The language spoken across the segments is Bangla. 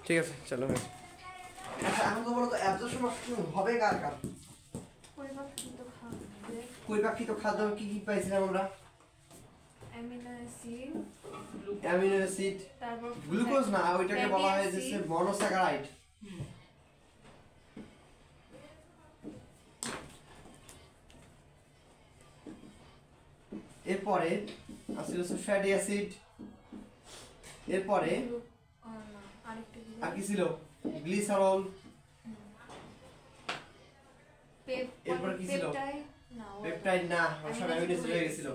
ঠিক আছে চলো। আচ্ছা এখন তো বলো তো অ্যাবজর্পশন হবে কার কার? পরিপাকৃত খাদ্য কি কি পাইছিলাম আমরা? অ্যামিনো অ্যাসিড, গ্লুকোজ না, ওইটাকে বলা হয় যে মনোস্যাকারাইড। এরপরে আছে হচ্ছে ফ্যাটি অ্যাসিড, এরপরে আর কি ছিল? গ্লিসারল, এরপরে কি ছিল? পেপটাইড না, সব অ্যামিনো অ্যাসিড হয়ে গেছিল।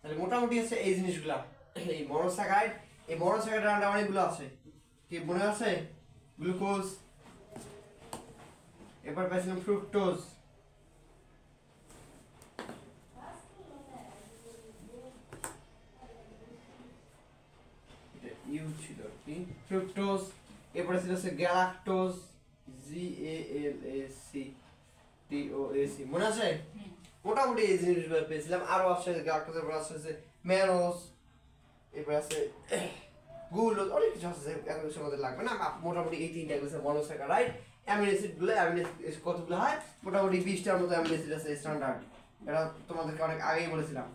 তাহলে মোটামুটি হচ্ছে এই জিনিসগুলা, এই মনোস্যাকারাইড। এই মনোস্যাকারাইড আন্ডার অনেকগুলো আছে, কি মনে আছে? গ্লুকোজ, এরপর পাইছিলাম ফ্রুক্টোজ, ইউ ছিল কি ফ্রুক্টোজ, এরপরে ছিল হচ্ছে গ্যালাক্টোজ, GALACTOAC, মনে আছে? মোটামুটি এই জিনিসগুলো পেয়েছিলাম। আরো আছে গ্যালাক্টোজ, এরপর আছে ম্যানোজ, এরপর আছে গুলোজ, অনেক কিছু আছে, এত কিছু আমাদের লাগবে না। মোটামুটি এই তিনটা হচ্ছে মনোস্যাকারাইড। অ্যামিনো অ্যাসিড গুলো, অ্যামিনো অ্যাসিড কতগুলো হয়? মোটামুটি 20টার মতো অ্যামিনো অ্যাসিড আছে স্ট্যান্ডার্ড। এটা তোমাদেরকে অনেক আগেই বলেছিলাম।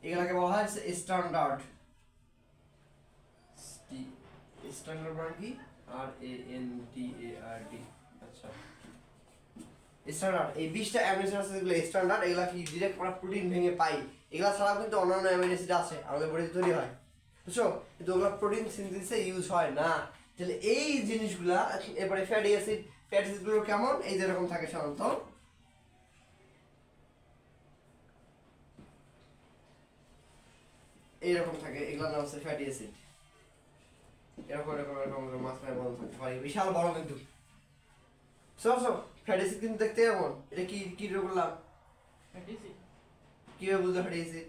এগুলাকে বলা হয় স্ট্যান্ডার্ড। স্ট্যান্ডার্ড মানে কি? RANDARD। আচ্ছা, স্ট্যান্ডার্ড। এই 20টা অ্যামিনো অ্যাসিড গুলো স্ট্যান্ডার্ড। এগুলা কি ডাইরেক্ট আমরা প্রোটিন ভেঙে পাই। এগুলা ছাড়াও কিন্তু অন্যান্য অ্যামিনো অ্যাসিড আছে, আমাদের বডিতে তৈরি হয়, বুঝছো? কিন্তু ওগুলা প্রোটিন সিনথেসিসে ইউজ হয় না। তাহলে এই জিনিসগুলা, এরপরে ফ্যাটি অ্যাসিড। ফ্যাটি অ্যাসিড গুলো কেমন? এই যে এরকম থাকে সাধারণত, এইরকম থাকে। এগুলোর নাম হচ্ছে ফ্যাটি অ্যাসিড। এরকম এরকম এরকম মাঝখানে বড় থাকতে পারে, বিশাল বড় কিন্তু। ফ্যাটি অ্যাসিড কিন্তু দেখতে কেমন? এটা কি কি বললাম? কিভাবে বুঝলে ফ্যাটি অ্যাসিড?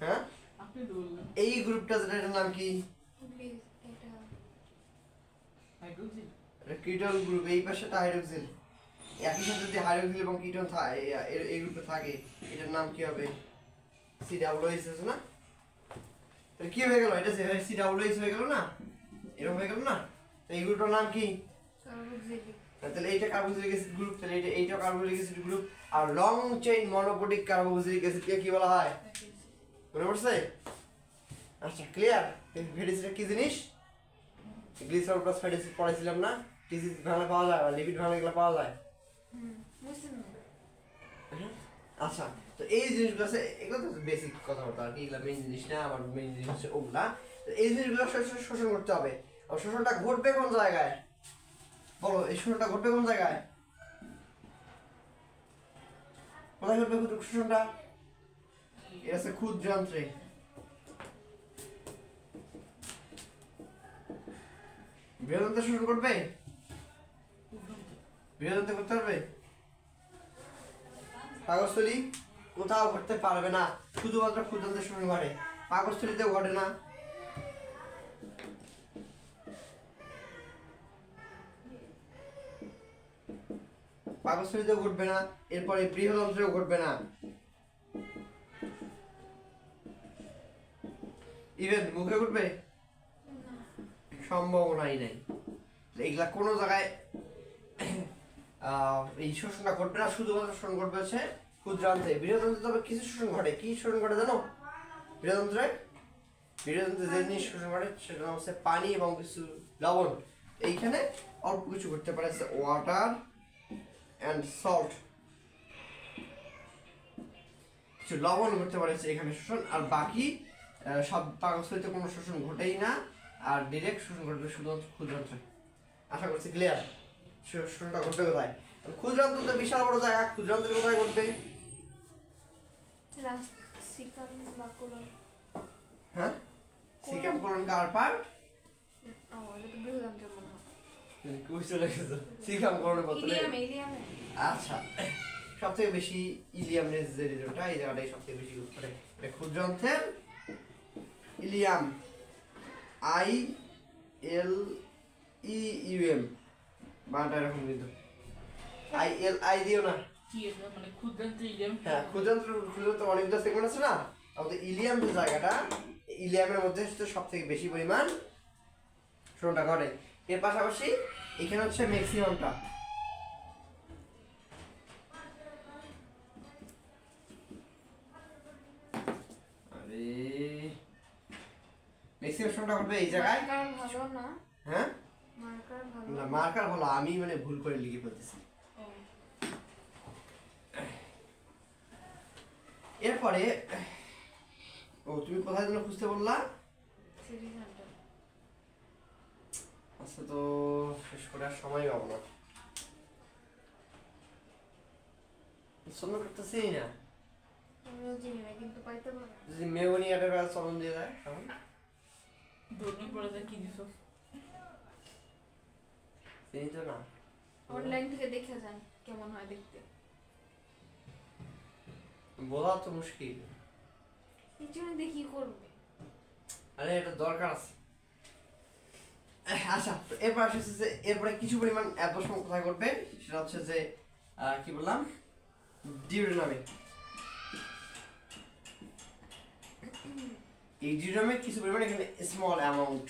হ্যাঁ, এই গ্রুপটা যেটা, এটার নাম কি? Ketone group. এই পাশেটা হাইড্রোক্সিল। একই সাথে যদি হাইড্রোক্সিল এবং কিটোন এই গ্রুপে থাকে, এটার নাম কি হবে? COOH আছে না? তাহলে কি হয়ে গেল? এটা COOH হয়ে গেল না? এরকম হয়ে গেল না? তো এই গ্রুপটার নাম কি? তাহলে এইটা কার্বক্সিলিক অ্যাসিড গ্রুপ। তাহলে এইটা কার্বক্সিলিক অ্যাসিড গ্রুপ। আর লং চেইন মনোপোটিক কার্বক্সিলিক অ্যাসিডকে কি বলা হয়? মনে পড়ছে? আচ্ছা, ক্লিয়ার? ফ্যাটি অ্যাসিড কি জিনিস? গ্লিসারল প্লাস ফ্যাটি অ্যাসিড পড়াইছিলাম না? টিসিস ভাঙলে পাওয়া যায়, আর লিপিড ভাঙলে এগুলো পাওয়া যায়। আচ্ছা, তো এই জিনিসগুলো আছে, এগুলো তো বেসিক কথাবার্তা আর কি। এগুলো মেইন জিনিস না, আমার মেইন জিনিস হচ্ছে ওগুলা। এই জিনিসগুলো শোষণ করতে হবে। আর শোষণটা ঘটবে কোন জায়গায়? বলো, এই শোষণটা ঘটবে কোন জায়গায়? কোথায় ঘটবে শোষণটা? এটা হচ্ছে ক্ষুদ্রান্ত্রে। বৃহদান্ত্রে শোষণ করবে? বৃহদান্ত্রে করতে পারবে? পাকস্থলী কোথাও ঘটতে পারবে না, শুধুমাত্র ক্ষুদ্রান্ত্রে শোষণ ঘটে, পাকস্থলীতেও ঘটে না। পাকস্থলীতেও ঘটবে না, এরপরে বৃহদান্ত্রেও ঘটবে না, ইভেন মুখে ঘটবে? সম্ভাবনাই নাই। এইগুলা কোনো জায়গায় এই শোষণটা ঘটবে না, শুধুমাত্র শোষণ ঘটবে হচ্ছে ক্ষুদ্রান্তে। বৃহদান্ত্রে তবে কিছু শোষণ ঘটে। কি শোষণ ঘটে জানো? বৃহদান্ত্রে যে জিনিস শোষণ ঘটে সেটা হচ্ছে পানি এবং কিছু লবণ। এইখানে অল্প কিছু ঘটতে পারে, ওয়াটার অ্যান্ড সল্ট, কিছু লবণ ঘটতে পারে এখানে শোষণ। আর বাকি সব পাকস্থলীতে কোনো শোষণ ঘটেই না, আর ডিরেক্ট শোষণ ঘটবে শুধুমাত্র ক্ষুদ্রান্ত্রে। আশা করছি ক্লিয়ার? শোষণটা ঘটবে কোথায়? ক্ষুদ্রান্ত তো বিশাল বড় জায়গা, ক্ষুদ্রান্তের কোথায় ঘটবে? হ্যাঁ, সিকাম কোলন কার পার্ট? সিকাম কোলন বলতে আচ্ছা, সবথেকে বেশি ইলিয়াম যে রিজনটা, এই জায়গাটাই সবথেকে বেশি ইউজ করে। ক্ষুদ্রান্তের ইলিয়াম, ILEUM বানাটা এরকম কিন্তু, I দিও না। মানে ক্ষুদ্রান্ত ইলিয়াম। হ্যাঁ, ক্ষুদ্রান্ত অনেকগুলো সেগমেন্ট আছে না, আমাদের ইলিয়াম যে জায়গাটা, ইলিয়ামের মধ্যে সব থেকে বেশি পরিমাণ শোষণটা ঘটে। এর পাশাপাশি এখানে হচ্ছে ম্যাক্সিমামটা, আরে ম্যাক্সিমাম শোষণটা ঘটবে এই জায়গায়। মার্কার ভালো না, হ্যাঁ মার্কার ভালো না, মার্কার ভালো, আমি মানে ভুল করে লিখে ফেলতেছি। এরপরে ও তুমি কোথায় যেন খুঁজতে বললা? City centre. আচ্ছা, তো শেষ করে আর সময় পাবো না, পছন্দ করতেছি না। আমিও চিনি না কিন্তু পাইতে পারে। যদি মেমোরি একটা চলন দিয়ে দেয় তখন ধরনে পড়ে যায় কি দিছো? চিনি তো না। অনলাইন থেকে দেখে যান কেমন হয় দেখতে। বলা তো মুশকিল। এই জন্য দেখি করবে। আরে এটা দরকার আছে। আচ্ছা, তো এরপর আসছে যে এরপরে কিছু পরিমাণ অ্যাবজর্পশন কোথায় করবে সেটা হচ্ছে যে কি বললাম, ডিউরেনামে। এই ডিউরেনামে কিছু পরিমাণ এখানে স্মল অ্যামাউন্ট,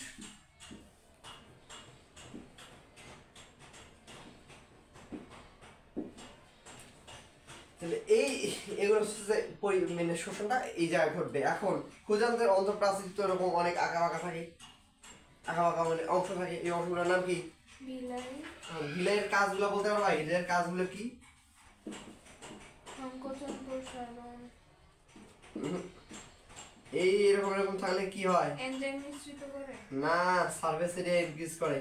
তাহলে এগুলো হচ্ছে যে মানে শোষণটা এই জায়গায় ঘটবে। এখন ক্ষুধান্তের অন্তঃপ্রাচীর তো এরকম অনেক আঁকা বাঁকা থাকে, আঁকা বাঁকা মানে অংশ থাকে। এই অংশগুলোর নাম কি? বিলাই, ভিলাইয়ের কাজগুলো বলতে পারবা? ভিলাইয়ের কাজগুলো কি? সংকোচন, প্রসারণ, এই এরকম এরকম থাকলে কি হয়? এনজাইম নিঃসৃত করে না, সারফেস এরিয়া ইনক্রিজ করে।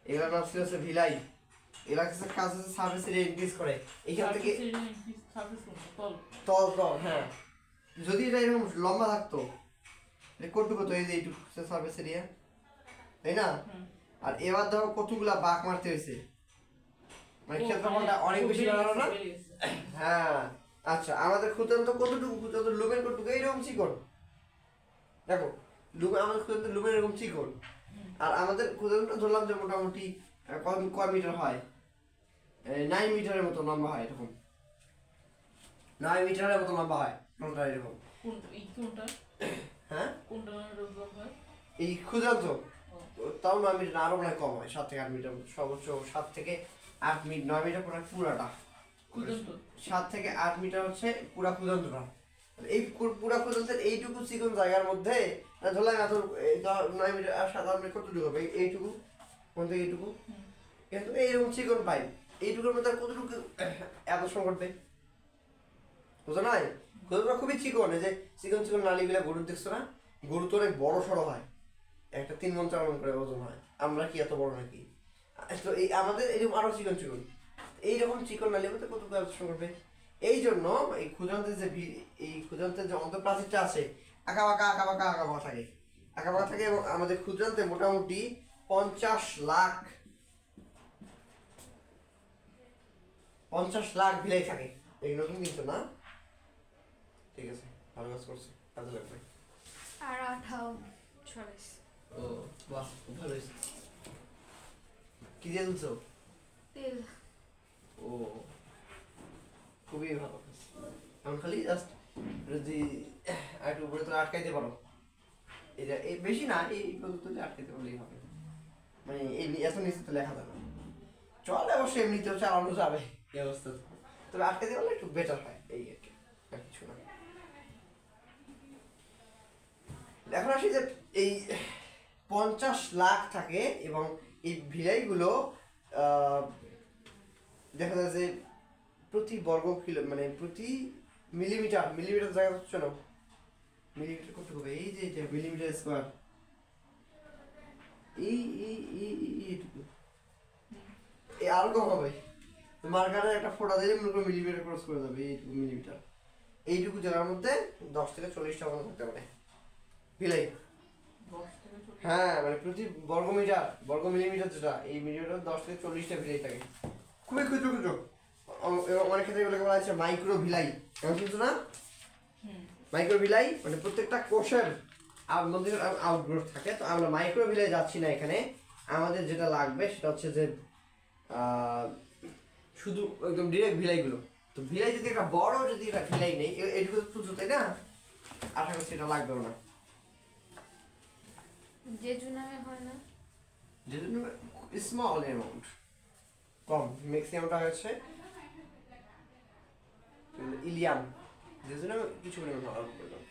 এগুলোর নাম ছিল হচ্ছে ভিলাই। এগুলা হচ্ছে কাজ হচ্ছে সারফেস এরিয়া ইনক্রিজ করে। এখান থেকে তল তল, হ্যাঁ। যদি এটা এরকম লম্বা থাকতো, কতটুকু তো এই যে এইটুকু সারফেস এরিয়া, তাই না? আর এবার দেখো কতগুলা বাঁক মারতে হয়েছে, মানে ক্ষেত্রফলটা অনেক বেশি বাড়ালো না? হ্যাঁ। আচ্ছা, আমাদের ক্ষুদ্রান্ত কতটুকু? ক্ষুদ্রান্ত লুমের কতটুকু? এইরকম চিকন। দেখো আমাদের ক্ষুদ্রান্ত লুমের এরকম চিকন, আর আমাদের ক্ষুদ্রান্ত ধরলাম যে মোটামুটি কয় মিটার হয়, 9 মিটারের মতো লম্বা হয়। এরকম 9 মিটারের মতো লম্বা হয় কোনটা এরকম। হ্যাঁ, এই ক্ষুদ্রান্ত তাও 9 মিটার, আরো মানে কম হয়, 7 থেকে 8 মিটার, সর্বোচ্চ 7 থেকে 8 মিটার। 9 মিটার পুরাটা, 7 থেকে 8 মিটার হচ্ছে পুরা ক্ষুদ্রান্তটা। এই পুরা ক্ষুদ্রান্তের এইটুকু চিকন জায়গার মধ্যে ধরলাম এত 9 মিটার আর 7 8 মিটার কতটুকু হবে? এইটুকু, কোন থেকে এইটুকু, কিন্তু এইরকম চিকন পাইপ, এইটুকুর মধ্যে আর কতটুকু অ্যাবজর্পশন করবে? বুঝো নাই? ক্ষুদ্রটা খুবই চিকন। এই যে চিকন চিকন নালীগুলা গরুর দেখছো না? গরু তো অনেক বড় সড়ো হয়, একটা 3 মণ 4 মণ করে ওজন হয়। আমরা কি এত বড় নাকি? তো এই আমাদের এরকম আরো চিকন চিকন, এইরকম চিকন নালীর মধ্যে কতটুকু অ্যাবজর্পশন করবে? এই জন্য এই ক্ষুদ্রান্তের যে অন্তঃপ্রাচীরটা আছে আঁকা বাঁকা আঁকা বাঁকা আঁকা বাঁকা থাকে, আঁকা বাঁকা থাকে। এবং আমাদের ক্ষুদ্রান্তে মোটামুটি 50 লাখ ভিলাই থাকে। এই নতুন কিন্তু না, ঠিক আছে, ভালো কাজ করছে, কাজে লাগবে। আর 28 ছড়াইছে। ও বাহ, খুব ভালো হয়েছে। কি দিয়ে তুলছো? তেল। ও খুবই ভালো কাজ। এখন খালি জাস্ট যদি একটু উপরে তো আটকাইতে পারো, এটা এই বেশি না, এই পর্যন্ত আটকাইতে পারলেই হবে। মানে এই এত নিচে তো লেখা যাবে না, চলে অবশ্যই এমনিতেও চালানো যাবে এই অবস্থা, তবে আটকাইতে পারলে একটু বেটার হয়, এই আর কিছু না। এখন আসি যে এই 50 লাখ থাকে এবং এই ভিলাইগুলো দেখা যায় যে প্রতি বর্গ কিলো মানে প্রতি মিলিমিটার জায়গা হচ্ছে না, মিলিমিটার কত হবে? এই যে এটা মিলিমিটার স্কয়ার, এইটুকু, এই আর কম হবে। মার্কারে একটা ফোঁটা দিলে মনে করো মিলিমিটার ক্রস করে যাবে, এইটুকু মিলিমিটার। এইটুকু জায়গার মধ্যে 10 থেকে 40টা মতো থাকতে পারে ভিলাই। হ্যাঁ, মানে প্রতি বর্গ মিলিমিটার যেটা, এই মিলিমিটার 10 থেকে 40টা ভিলাই থাকে, খুবই ক্ষুদ্র ক্ষুদ্র। অনেক ক্ষেত্রে এগুলোকে বলা হচ্ছে মাইক্রো ভিলাই, এমন কিন্তু না? মাইক্রো ভিলাই মানে প্রত্যেকটা কোষের মধ্যে আউটগ্রোথ থাকে। তো আমরা মাইক্রো ভিলাই যাচ্ছি না এখানে, আমাদের যেটা লাগবে সেটা হচ্ছে যে শুধু একদম ডিরেক্ট ভিলাইগুলো। তো ভিলাই যদি একটা বড় যদি একটা ভিলাই নেই, এইটুকু তুলছো তাই না? আশা করছি এটা লাগবেও না। জেজু নামে হয় না? যেহেতু স্মল অ্যামাউন্ট কম, ম্যাক্সিমামটা হচ্ছে ইলিয়াম, যেহেতু আমি কিছু পরিমাণ অল্প করলাম।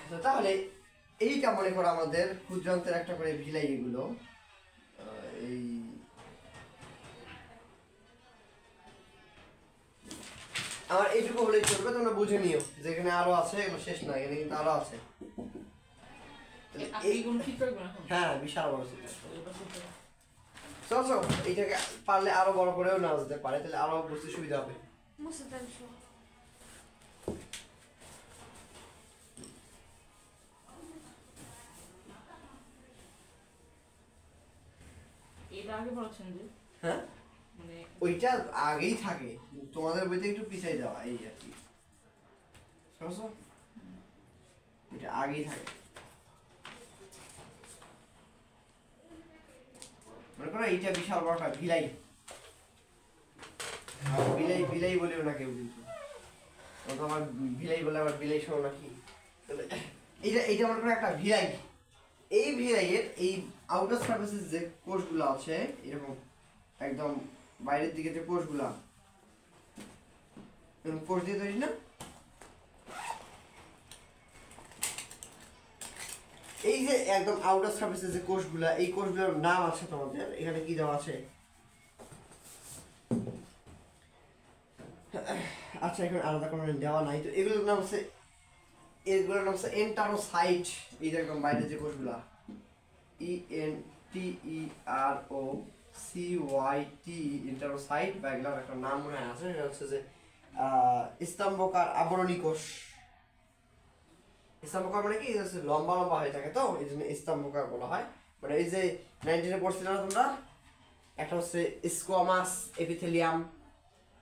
তো তাহলে এইটা মনে করো আমাদের ক্ষুদ্রান্তের একটা করে ভিলাই, এগুলো এই আমার এইটুকু হলেই চলবে, তোমরা বুঝে নিও যেখানে আরো আছে, এগুলো শেষ না, এখানে কিন্তু আরো আছে। এইগুলো ঠিক করবে না এখন? হ্যাঁ বিশাল বড় চিত্র। এটা করতে হবে। চল চল, এইটাকে পারলে আরো বড় করেও নেওয়া যেতে পারে, তাহলে আরো বুঝতে সুবিধা হবে। মুছে দেন সব। এটা আগে বলেছেন যে হ্যাঁ মানে ওইটা আগেই থাকে, তোমাদের বইতে একটু পিছাই দেওয়া এই আর কি, বুঝছো? এটা আগেই থাকে। মনে করো এইটা বিশাল বড়টা ভিলাই, বিলাই বিলাই বলেও না কেউ, কিন্তু আমার ভিলাই বলে আবার বিলাই শোনো নাকি? তাহলে এইটা এইটা মনে করো একটা ভিলাই, এই ভিলাইয়ের এই আউটার সার্ফেসের যে কোষগুলো আছে এরকম একদম বাইরের দিকে যে কোষগুলা, এরকম কোষ দিয়ে তৈরি না, এই যে একদম আউটার সার্ফেসের যে কোষগুলা, এই কোষগুলোর নাম আছে তোমাদের এখানে কি দেওয়া আছে? আচ্ছা এখন আলাদা কোনো দেওয়া নাই, তো এগুলোর নাম হচ্ছে এন্টারোসাইট। এই দেখুন বাইরে যে কোষগুলা ENTEROCYT এন্টারোসাইট, বা এগুলোর একটা নাম মনে আছে, সেটা হচ্ছে যে স্তম্ভকার আবরণী কোষ। স্তম্ভকার মানে কি, লম্বা লম্বা হয়ে থাকে, তো এই জন্য স্তম্ভকার বলা হয়। মানে এই যে 19-এ পড়ছিলে না তোমরা, একটা হচ্ছে স্কোয়ামাস এপিথেলিয়াম,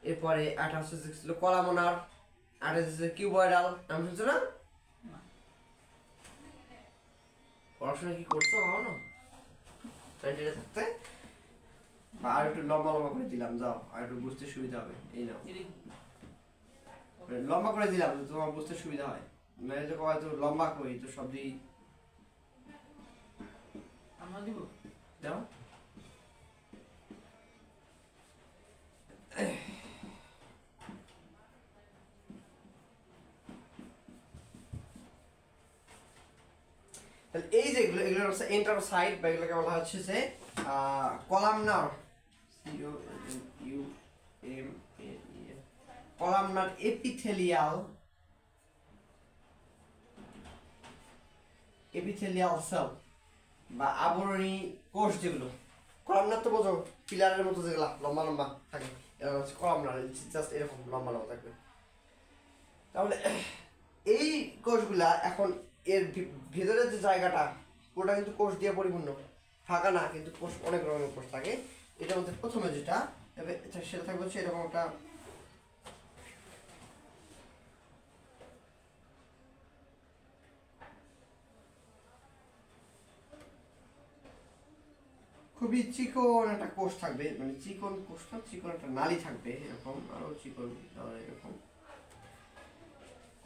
এরপরে একটা হচ্ছে ছিল কলামোনার, আর হচ্ছে কিউবয়েডাল, নাম শুনছো না? পড়াশোনা কি করছো কখনো 19-এ থাকতে? বা আর একটু লম্বা লম্বা করে দিলাম, যাও আর একটু বুঝতে সুবিধা হবে, এই নাও লম্বা করে দিলাম তোমার বুঝতে সুবিধা হয়, মানে তো কয় তো লম্বা করি তো সব দিই আমরা দিব দাও। তাহলে এই যে এগুলো এগুলো হচ্ছে এন্টারোসাইট, বা এগুলোকে বলা হচ্ছে যে কলামনার, কলামনার এপিথেলিয়াল সেল বা আবরণী কোষ, যেগুলো কলামনার তো বোঝো পিলারের মতো যেগুলা লম্বা লম্বা থাকে, এরা হচ্ছে কলামনার, জাস্ট এরকম লম্বা লম্বা থাকবে। তাহলে এই কোষগুলা এখন এর ভেতরের যে জায়গাটা পুরোটা কিন্তু কোষ দিয়ে পরিপূর্ণ, ফাঁকা না, কিন্তু কোষ অনেক রকমের কোষ থাকে। এটার মধ্যে প্রথমে যেটা সেটা থাকবে হচ্ছে এরকম একটা খুবই চিকন একটা কোষ থাকবে, মানে চিকন কোষটা চিকন একটা নালী থাকবে এরকম, আরো চিকন এরকম।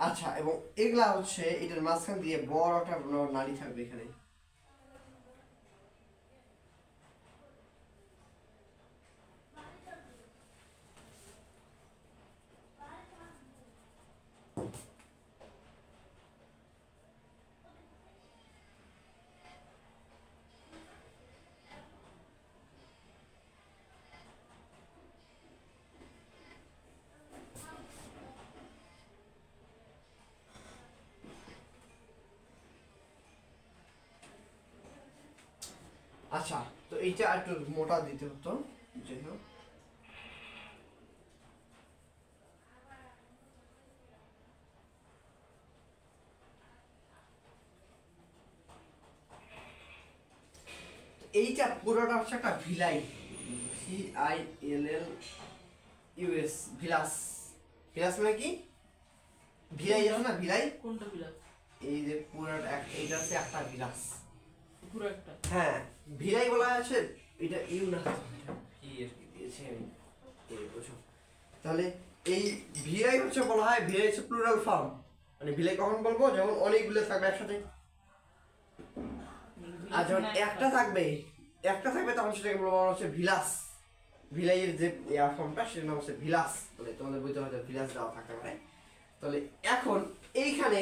আচ্ছা, এবং এগুলা হচ্ছে এটার মাঝখান দিয়ে বড় একটা নালী থাকবে এখানে। আচ্ছা, তো এইটা একটু মোটা দিতে হতো, যাই হোক। এইটা পুরোটা হচ্ছে একটা ভিলাই, VILLUS, ভিলাস। ভিলাস মানে কি? ভিলাই আছে না, ভিলাই। কোনটা বিলাস? এই যে পুরোটা এইটা হচ্ছে একটা ভিলাস, পুরো একটা। হ্যাঁ ভিলাই বলা আছে, এটা ইউ না কি আর কি দিয়েছে আমি এই বুঝো। তাহলে এই ভিলাই হচ্ছে বলা হয়, ভিলাই হচ্ছে প্লুরাল ফর্ম, মানে ভিলাই কখন বলবো, যখন অনেকগুলো থাকবে একসাথে। আর যখন একটা থাকবে তখন সেটাকে বলা হচ্ছে ভিলাস। ভিলাইয়ের যে ফর্মটা সেটার নাম হচ্ছে ভিলাস, মানে তোমাদের বইতে হয়তো ভিলাস দেওয়া থাকতে পারে। তাহলে এখন এইখানে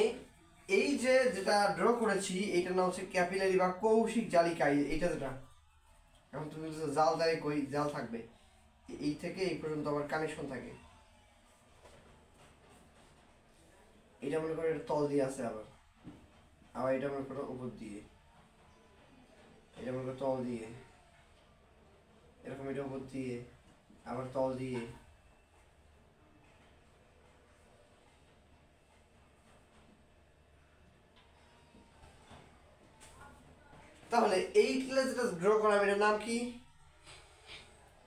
এই যে যেটা ড্র করেছি এইটার নাম হচ্ছে ক্যাপিলারি বা কৌশিক জালিকা। এইটা যেটা এখন তুমি জাল দেয় কই জাল থাকবে, এই থেকে এই পর্যন্ত আবার কানেকশন থাকে। এটা মনে করো এটা তল দিয়ে আছে, আবার আবার এটা মনে করো উপর দিয়ে, এটা মনে করো তল দিয়ে, এরকম এটা উপর দিয়ে আবার তল দিয়ে। তাহলে এইগুলা যেটা ড্র করলাম এটার নাম কি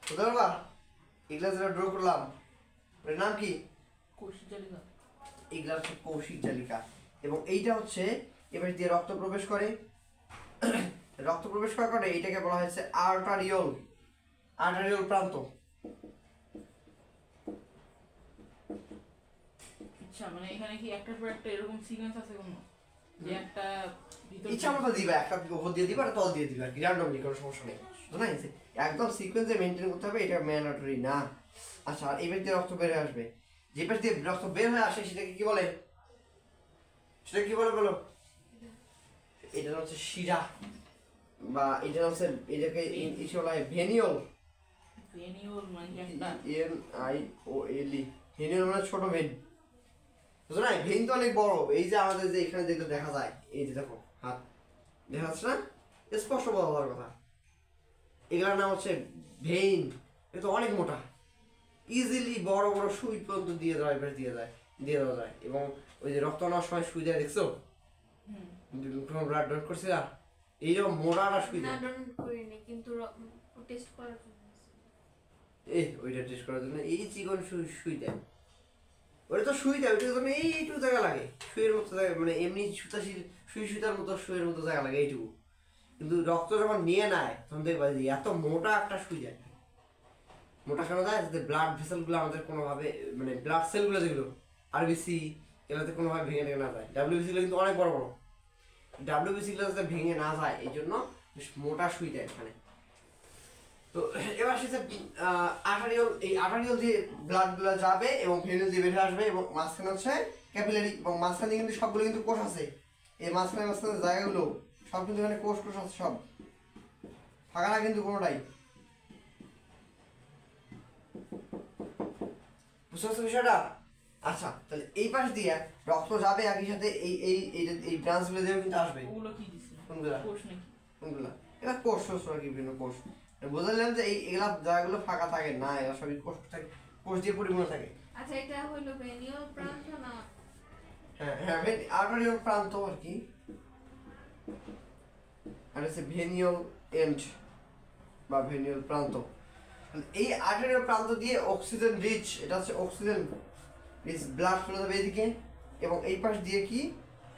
বুঝতে পারবা? এগুলা যেটা ড্র করলাম এটার নাম কি? কৌশিক জালিকা। এগুলা হচ্ছে কৌশিক জালিকা। এবং এইটা হচ্ছে এবার দিয়ে রক্ত প্রবেশ করে, রক্ত প্রবেশ করার কারণে এইটাকে বলা হয়েছে আর্টারিওল, আর্টারিওল প্রান্ত। আচ্ছা মানে এখানে কি একটার পর একটা এরকম সিকোয়েন্স আছে কোনো, যে একটা ভিতর ইচ্ছা মতো দিবা, একটা উপর দিয়ে দিবা আর তল দিয়ে দিবা, আর কি র্যান্ডমলি, কোনো সমস্যা নেই, বুঝতে পারছো? একদম সিকোয়েন্সে মেইনটেইন করতে হবে, এটা ম্যান্ডেটরি না। আচ্ছা আর এবার দিয়ে রক্ত বের হয়ে আসবে, যে পাশ দিয়ে রক্ত বের হয়ে আসে সেটাকে কি বলে? সেটা কি বলে বলো? এটা হচ্ছে শিরা, বা এটা হচ্ছে এটাকে ইসে বলা হয় ভেনিওল। ভেনিওল মানে একটা NIOLE, ভেনিওল মানে ছোট ভেন, বুঝছো না? ভেন তো অনেক বড়, এই যে আমাদের যে এখানে যেগুলো দেখা যায়, এই যে দেখো হাত দেখা যাচ্ছে না, স্পষ্ট বলা হওয়ার কথা, এগুলোর নাম হচ্ছে ভেইন। এটা অনেক মোটা, ইজিলি বড় বড় সুই পর্যন্ত দিয়ে দেওয়া, এবার দিয়ে দেওয়া যায়। এবং ওই যে রক্ত নেওয়ার সময় সুই দেয়, দেখছো? তোমার ব্লাড ডোনেট করছিলা, এইরকম মোটা একটা সুই না দেয়। ডোনেট করিনি, কিন্তু টেস্ট করার জন্য ওইটা টেস্ট করার জন্য এই চিকন সুই দেয়, ওটা তো সুই দেয়, ওইটার জন্য এইটুকু জায়গা লাগে, সুইয়ের মতো জায়গা, মানে এমনি সুতার মতো সুইয়ের মতো জায়গা লাগে এইটুকু। কিন্তু রক্ত যখন নিয়ে নেয় তখন দেখবা যে এত মোটা একটা সুই দেয়। মোটা কেন দেয়? যাতে ব্লাড ভেসেলগুলো আমাদের কোনোভাবে, মানে ব্লাড সেলগুলো যেগুলো আরবিসি এগুলোতে কোনোভাবে ভেঙে টেঙে না যায়। ডাব্লিউবিসি গুলো কিন্তু অনেক বড় বড়, ডাব্লিউবিসি গুলো যাতে ভেঙে না যায় এই জন্য বেশ মোটা সুই দেয় এখানে। তো এবার সেটা আর্টারিওল, এই আর্টারিওল দিয়ে ব্লাড গুলো যাবে এবং ভেনিউল দিয়ে বের হয়ে আসবে, এবং মাঝখানে হচ্ছে ক্যাপিলারি, এবং মাঝখানে কিন্তু সবগুলো কিন্তু কোষ আছে। এই মাঝখানে জায়গাগুলো সব কিন্তু এখানে কোষ আছে, সব ফাঁকা না কিন্তু কোনোটাই, বুঝতে পারছো বিষয়টা? আচ্ছা তাহলে এই পাশ দিয়ে রক্ত যাবে, একই সাথে এই এই এই ব্রাঞ্চগুলো দিয়েও কিন্তু আসবে। ওগুলো কি দিছে? কোনগুলা? কোষ নাকি? কোনগুলা? এটা কোষ শোষ আর কি, বিভিন্ন কোষ। বুঝলাম যে এগুলা জায়গাগুলো ফাঁকা থাকে না, এরা সবই কোষ থাকে, কোষ দিয়ে পরিপূর্ণ থাকে। আচ্ছা এটা হলো ভেনিওল প্রান্ত না? হ্যাঁ হ্যাঁ, আর্টারিওল প্রান্ত আর কি, আর হচ্ছে ভেনিওল এন্ড বা ভেনিওল প্রান্ত। এই আর্টারিওল প্রান্ত দিয়ে অক্সিজেন রিচ, এটা হচ্ছে অক্সিজেন রিচ ব্লাড ফ্লো যাবে এদিকে, এবং এই পাশ দিয়ে কি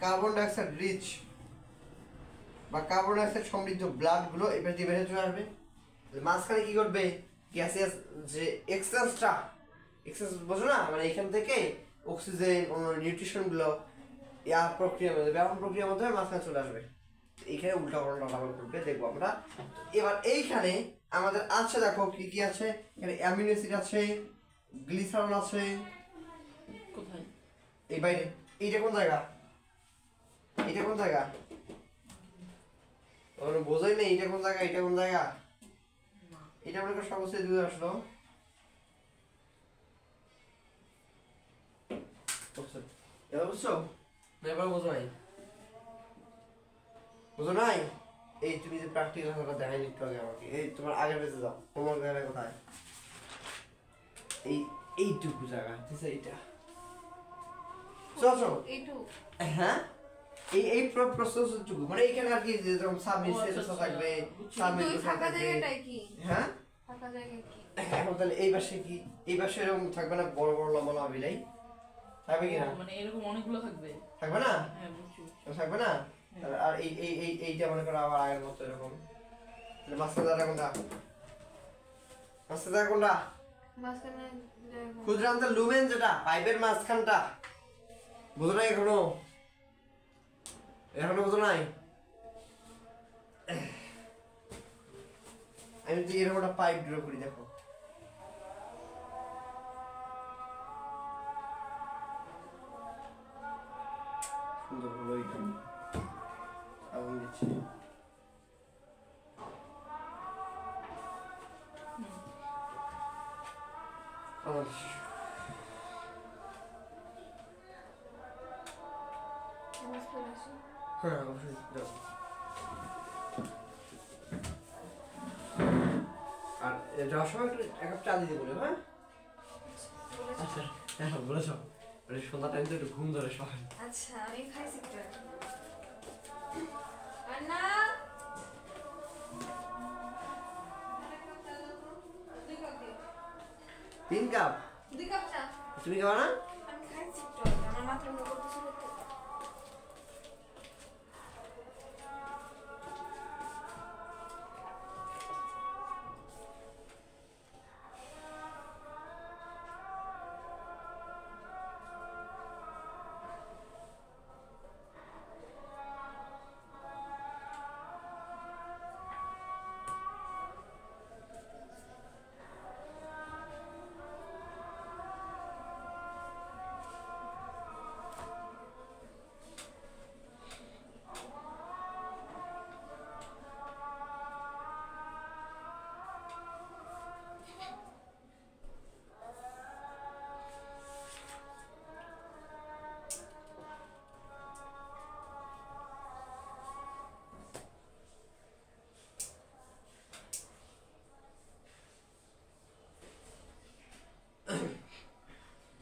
কার্বন ডাইঅক্সাইড রিচ বা কার্বন ডাইঅক্সাইড সমৃদ্ধ ব্লাড গুলো এই পাশ দিয়ে বের হয়ে চলে আসবে। মাঝখানে কি করবে? গ্যাসিয়াস যে এক্সচেঞ্জটা, এক্সচেঞ্জ বোঝো না, মানে এখান থেকে অক্সিজেন অন্য নিউট্রিশন গুলো এয়ার প্রক্রিয়ার মধ্যে, ব্যাপন প্রক্রিয়ার মধ্যে মাঝখানে চলে আসবে। এইখানে উল্টা পাল্টা করবে, দেখবো আমরা। এবার এইখানে আমাদের আছে, দেখো কি কি আছে এখানে, অ্যামিনো অ্যাসিড আছে, গ্লিসারল আছে। কোথায়? এই বাইরে। এইটা কোন জায়গা? এটা কোন জায়গা? ওর বোঝাই নেই এটা কোন জায়গা, এটা কোন জায়গা? এটা মনে করো সর্বোচ্চ দূরে আসলো, এবার বুঝছো না? এবার বোঝো নাই? বুঝো নাই? এই তুমি যে প্র্যাকটিক্যাল কথাটা দেখাই একটু আগে আমাকে, এই তোমার আগের পেজে যাও, হোমওয়ার্ক দেখালে কোথায়? এই এইটুকু জায়গা, ঠিক আছে? এইটা চলো এইটু হ্যাঁ, এই প্রসেসটুকু, মানে এইখানে আর কি যেরকম সাবমিট সেলস থাকবে, সাবমিট দুই ফাঁকা থাকবে। জায়গাটাই কি? হ্যাঁ ফাঁকা জায়গা কি? এখন তাহলে এই পাশে কি? এই পাশে এরকম থাকবে না, বড় বড় লম্বা লম্বা বিলাই থাকবে কি না? মানে এরকম অনেকগুলো থাকবে। থাকবে না? হ্যাঁ বুঝছি। থাকবে না? আর এই এই এই এইটা মনে করো আবার আগের মতো এরকম। তাহলে মাঝখানে জায়গা কোনটা? মাঝখানে জায়গা কোনটা? মাঝখানে জায়গা। ক্ষুদ্রান্তের লুমেন, যেটা পাইপের মাঝখানটা, বুঝো নাই এখনো? এখনো বুঝো নাই? আমি যদি এরকম একটা পাইপ ড্র করি, দেখো সুন্দর হলো। এইটা আগুন দিচ্ছি। মাছ ফেলে আসি। হ্যাঁ অবশ্যই যাও। আর যাওয়ার সময় একটু এক কাপ চা দিতে বলো, হ্যাঁ? আচ্ছা হ্যাঁ বলেছ। সন্ধ্যা টাইম তো একটু ঘুম ধরে সবাই। আচ্ছা আমি খাইছি তো আর না 3 কাপ? 2 কাপ চা তুমি খাবা না? আমি খাইছি তো আমার মাথা ব্যথা করতেছিল তো।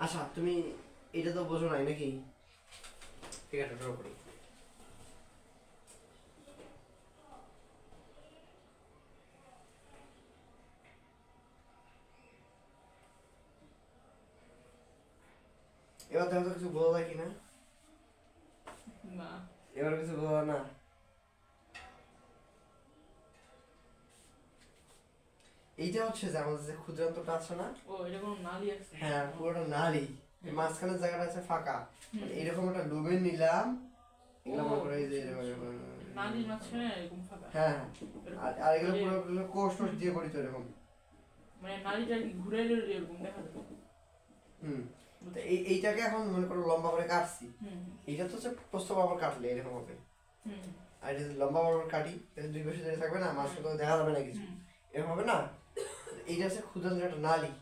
আচ্ছা তুমি এটা তো বোঝো নাই নাকি? ঠিক আছে ড্র করি। এবার দেখো তো কিছু বোঝা যায় কিনা। না এবার কিছু বোঝা যায় না। এইটা হচ্ছে যে আমাদের যে ক্ষুদ্রান্তটা আছে না, ও এটা কোনো নালি আছে? হ্যাঁ পুরোটা নারী। মাঝখানের জায়গাটা আছে ফাঁকা। মানে এরকম একটা লুমেন নিলাম, এগুলো মনে করো এই যে এরকম নালির মাঝখানে এরকম ফাঁকা। হ্যাঁ আর এগুলো পুরো কোষ টোষ দিয়ে করি তো এরকম। মানে নালিটা কি ঘুরে এরকম দেখা যায়? তো এইটাকে এখন মনে করো লম্বা করে কাটছি। হুম এইটা তো হচ্ছে প্রস্থ বরাবর কাটলে এরকম হবে। হুম আর এটা যদি লম্বা বরাবর কাটি তাহলে দুই পাশে যেটা থাকবে না, মাঝখানে তো দেখা যাবে না কিছু, এরকম হবে না। এইটা হচ্ছে ক্ষুদ্রান্ত একটা নালী।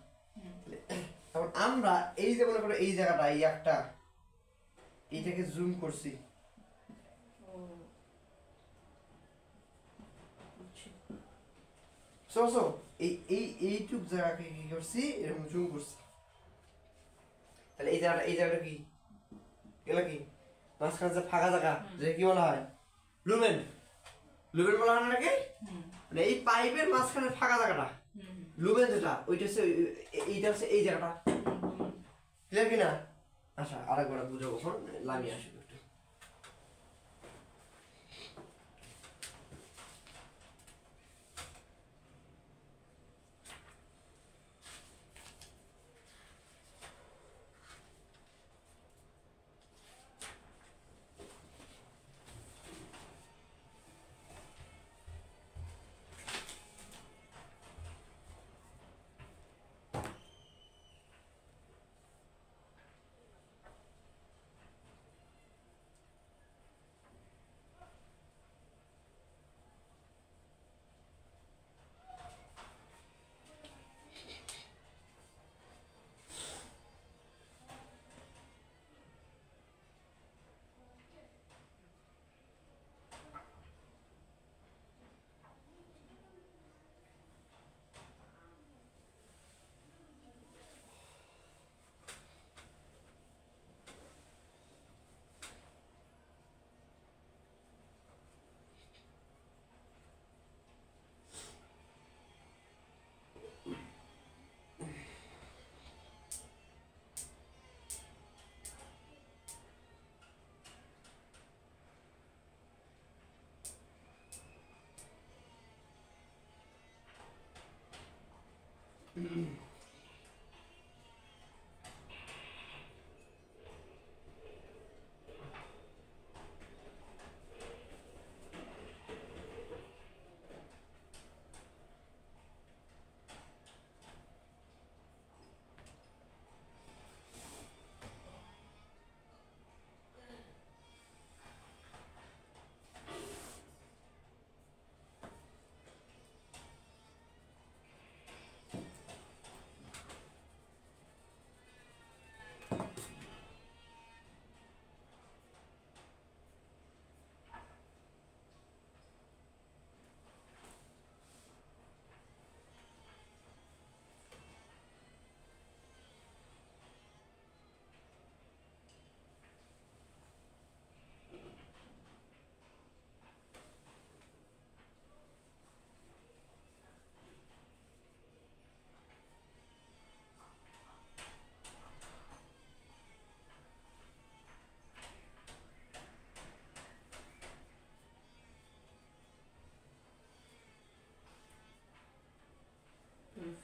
এখন আমরা এই যে মনে করো এই জায়গাটা, এই একটা এইটাকে জুম করছি। ও বুঝছি। সো এইটুক জায়গাকে কি করছি, এরকম জুম করছি। তাহলে এই জায়গাটা কি, এগুলো কি মাঝখানে যে ফাঁকা জায়গা, যে কি বলা হয় লুমেন, লুমেন বলা হয় না নাকি? মানে এই পাইপের মাঝখানে ফাঁকা জায়গাটা লুমেন যেটা, ওইটা হচ্ছে এইটা হচ্ছে এই জায়গাটা। ক্লিয়ার কি না? আচ্ছা আরেকবার বুঝাবো, এখন লাগিয়ে আসি একটু।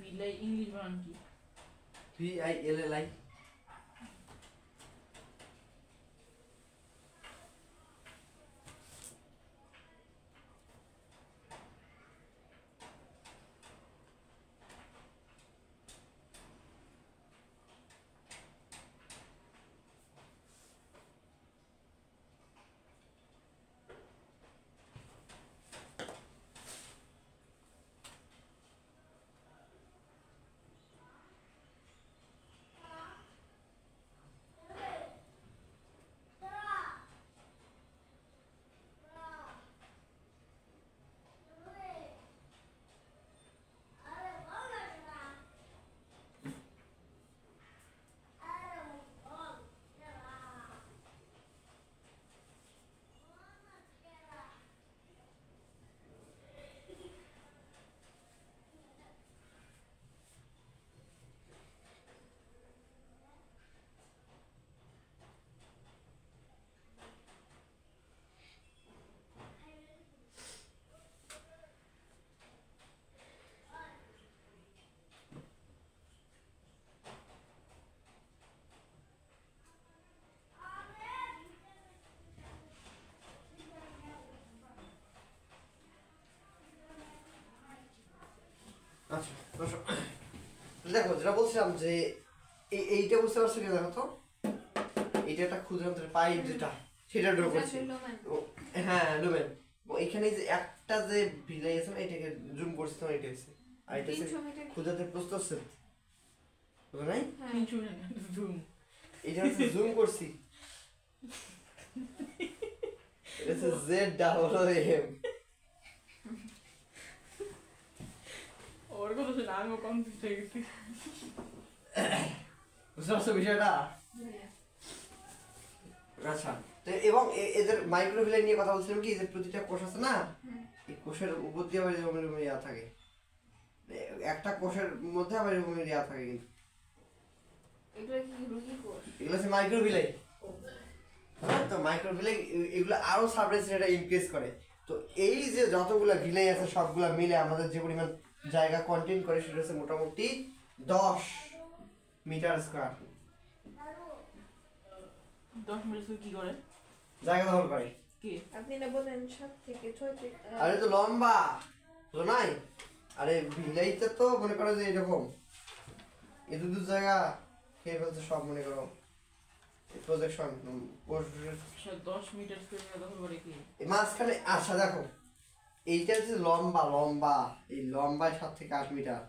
বিলাই ইংলিশ বানান কি? VILLI। আচ্ছা বসো। দেখো যেটা বলছিলাম যে এইটা বুঝতে পারছো কি, দেখো তো এইটা একটা ক্ষুদ্রান্তরের পাইপ যেটা সেটা ড্র করছি। হ্যাঁ লুমেন। এখানে যে একটা যে ভিলাই আছে না এটাকে জুম করছি তোমার এটা হচ্ছে, আর এটা হচ্ছে ক্ষুদ্রান্তের প্রস্থচ্ছেদ, বুঝো নাই? জুম এটা হচ্ছে জুম করছি, এটা হচ্ছে ZOOM। ওর কথা শুনে আমিও কনফিউজ হয়ে গেছি। বুঝতে পারছো বিষয়টা? আচ্ছা তো এবং এদের মাইক্রোভিলাই নিয়ে কথা বলছিলাম কি, যে প্রতিটা কোষ আছে না, এই কোষের উপর দিয়ে আবার এরকম এরকম ইয়া থাকে, একটা কোষের মধ্যে আবার এরকম ইয়া থাকে, কিন্তু এগুলো হচ্ছে মাইক্রোভিলাই। তো মাইক্রোভিলাই এগুলো আরো সাবরেসিনেটা ইনক্রিজ করে। তো এই যে যতগুলা ভিলাই আছে সবগুলা মিলে আমাদের যে পরিমাণ জায়গা কন্টেইন করে সেটা হচ্ছে মোটামুটি 10 মিটার স্কয়ার। 10 মিটার কি করে জায়গা দখল করে কে? আপনি না বলেন 7 থেকে 6 থেকে। আরে তো লম্বা তো নাই, আরে ভিলাইতে তো মনে করো যে এরকম এত দূর জায়গা খেয়ে ফেলছে সব, মনে করো প্রজেকশন 10 মিটার স্কয়ার দখল করে কি মাঝখানে। আচ্ছা দেখো এইটা হচ্ছে লম্বা লম্বা, এই লম্বায় 7 থেকে 8 মিটার।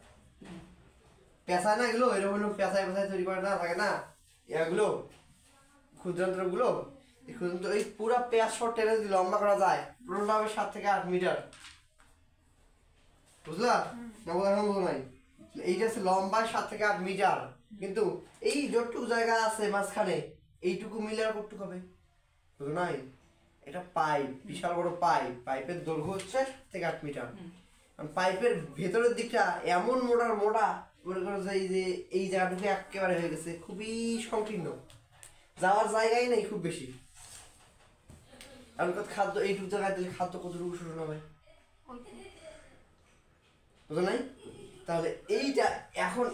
পেঁচায় না এগুলো, এরকম পেঁচায় পেঁচায় তৈরি করে না থাকে না এগুলো ক্ষুদ্রান্তর গুলো, এই ক্ষুদ্রান্তর এই পুরা পেঁয়াজ শট টেনে যদি লম্বা করা যায় পুরোটা হবে 7 থেকে 8 মিটার। বুঝলা না? এখন বুঝো নাই? এইটা হচ্ছে লম্বায় 7 থেকে 8 মিটার, কিন্তু এই যতটুকু জায়গা আছে মাঝখানে এইটুকু মিলে আর কতটুকু হবে বুঝো নাই? এটা পাইপ, বিশাল বড় পাইপ, পাইপের দৈর্ঘ্য হচ্ছে 7 থেকে 8 মিটার। কারণ পাইপের ভেতরের দিকটা এমন মোটা মোটা, মনে করো যে এই যে এই জায়গাটুকু একেবারে হয়ে গেছে খুবই সংকীর্ণ, যাওয়ার জায়গাই নেই খুব বেশি। কারণ খাদ্য এইটুকু জায়গায় দিলে খাদ্য কতটুকু শোষণ হবে বুঝো নাই? তাহলে এইটা এখন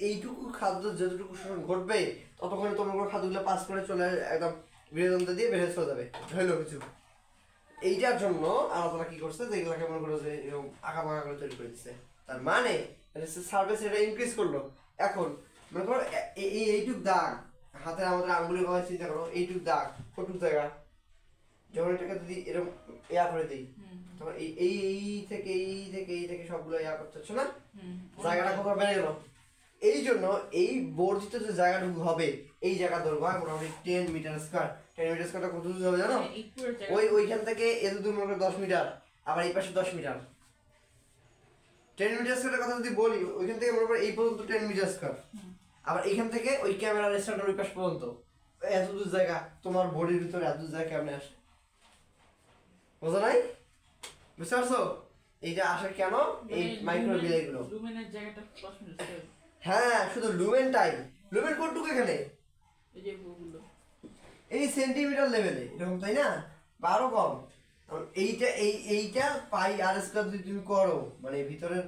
এইটুকু খাদ্য যতটুকু শোষণ ঘটবে ততক্ষণে তোমার খাদ্যগুলো পাস করে চলে একদম বৃহদন্ত দিয়ে বেড়ে চলে যাবে, হইলো কিছু। এইটার জন্য আলাদা কি করছে যে এগুলাকে মনে করো যে এরকম আঁকা বাঁকা করে তৈরি করে দিচ্ছে, তার মানে সার্ভিস এটা ইনক্রিজ করলো। এখন মনে করো এইটুক দাগ হাতের আমাদের আঙ্গুলের কথা চিন্তা করো, এইটুক দাগ কটুক জায়গা, যখন এটাকে যদি এরকম ইয়া করে দিই তখন এই এই থেকে এই থেকে এই থেকে সবগুলো ইয়া করতে হচ্ছে না, জায়গাটা কোথাও বেড়ে গেল। এই জন্য এই বর্ধিত যে জায়গাটুকু হবে এই জায়গা দৈর্ঘ্য হয় মোটামুটি 10 মিটার স্কয়ার। 10 মিটার স্কয়ারটা কত দূর হবে জানো? ওইখান থেকে এত দূর মনে করো 10 মিটার, আবার এই পাশে 10 মিটার। 10 মিটার স্কয়ারের কথা যদি বলি, ওইখান থেকে মনে করো এই পর্যন্ত 10 মিটার স্কয়ার, আবার এইখান থেকে ওই ক্যামেরার স্ট্যান্ডের ওই পাশ পর্যন্ত এত দূর জায়গা, তোমার বডির ভিতরে এত দূর জায়গা কেমনে আসে বুঝো নাই? বুঝতে পারছো এইটা আসে কেন? এই মাইক্রোভিলাই গুলো। লুমেনের জায়গাটা 10 মিটার। হ্যাঁ শুধু লুমেনটাই, লুমেন কতটুকু এখানে এই যে গুলো এই সেন্টিমিটার লেভেলে এরকম, তাই না? বা আরো কম। এইটা এইটা পাই আর স্কয়ার যদি তুমি করো, মানে ভিতরের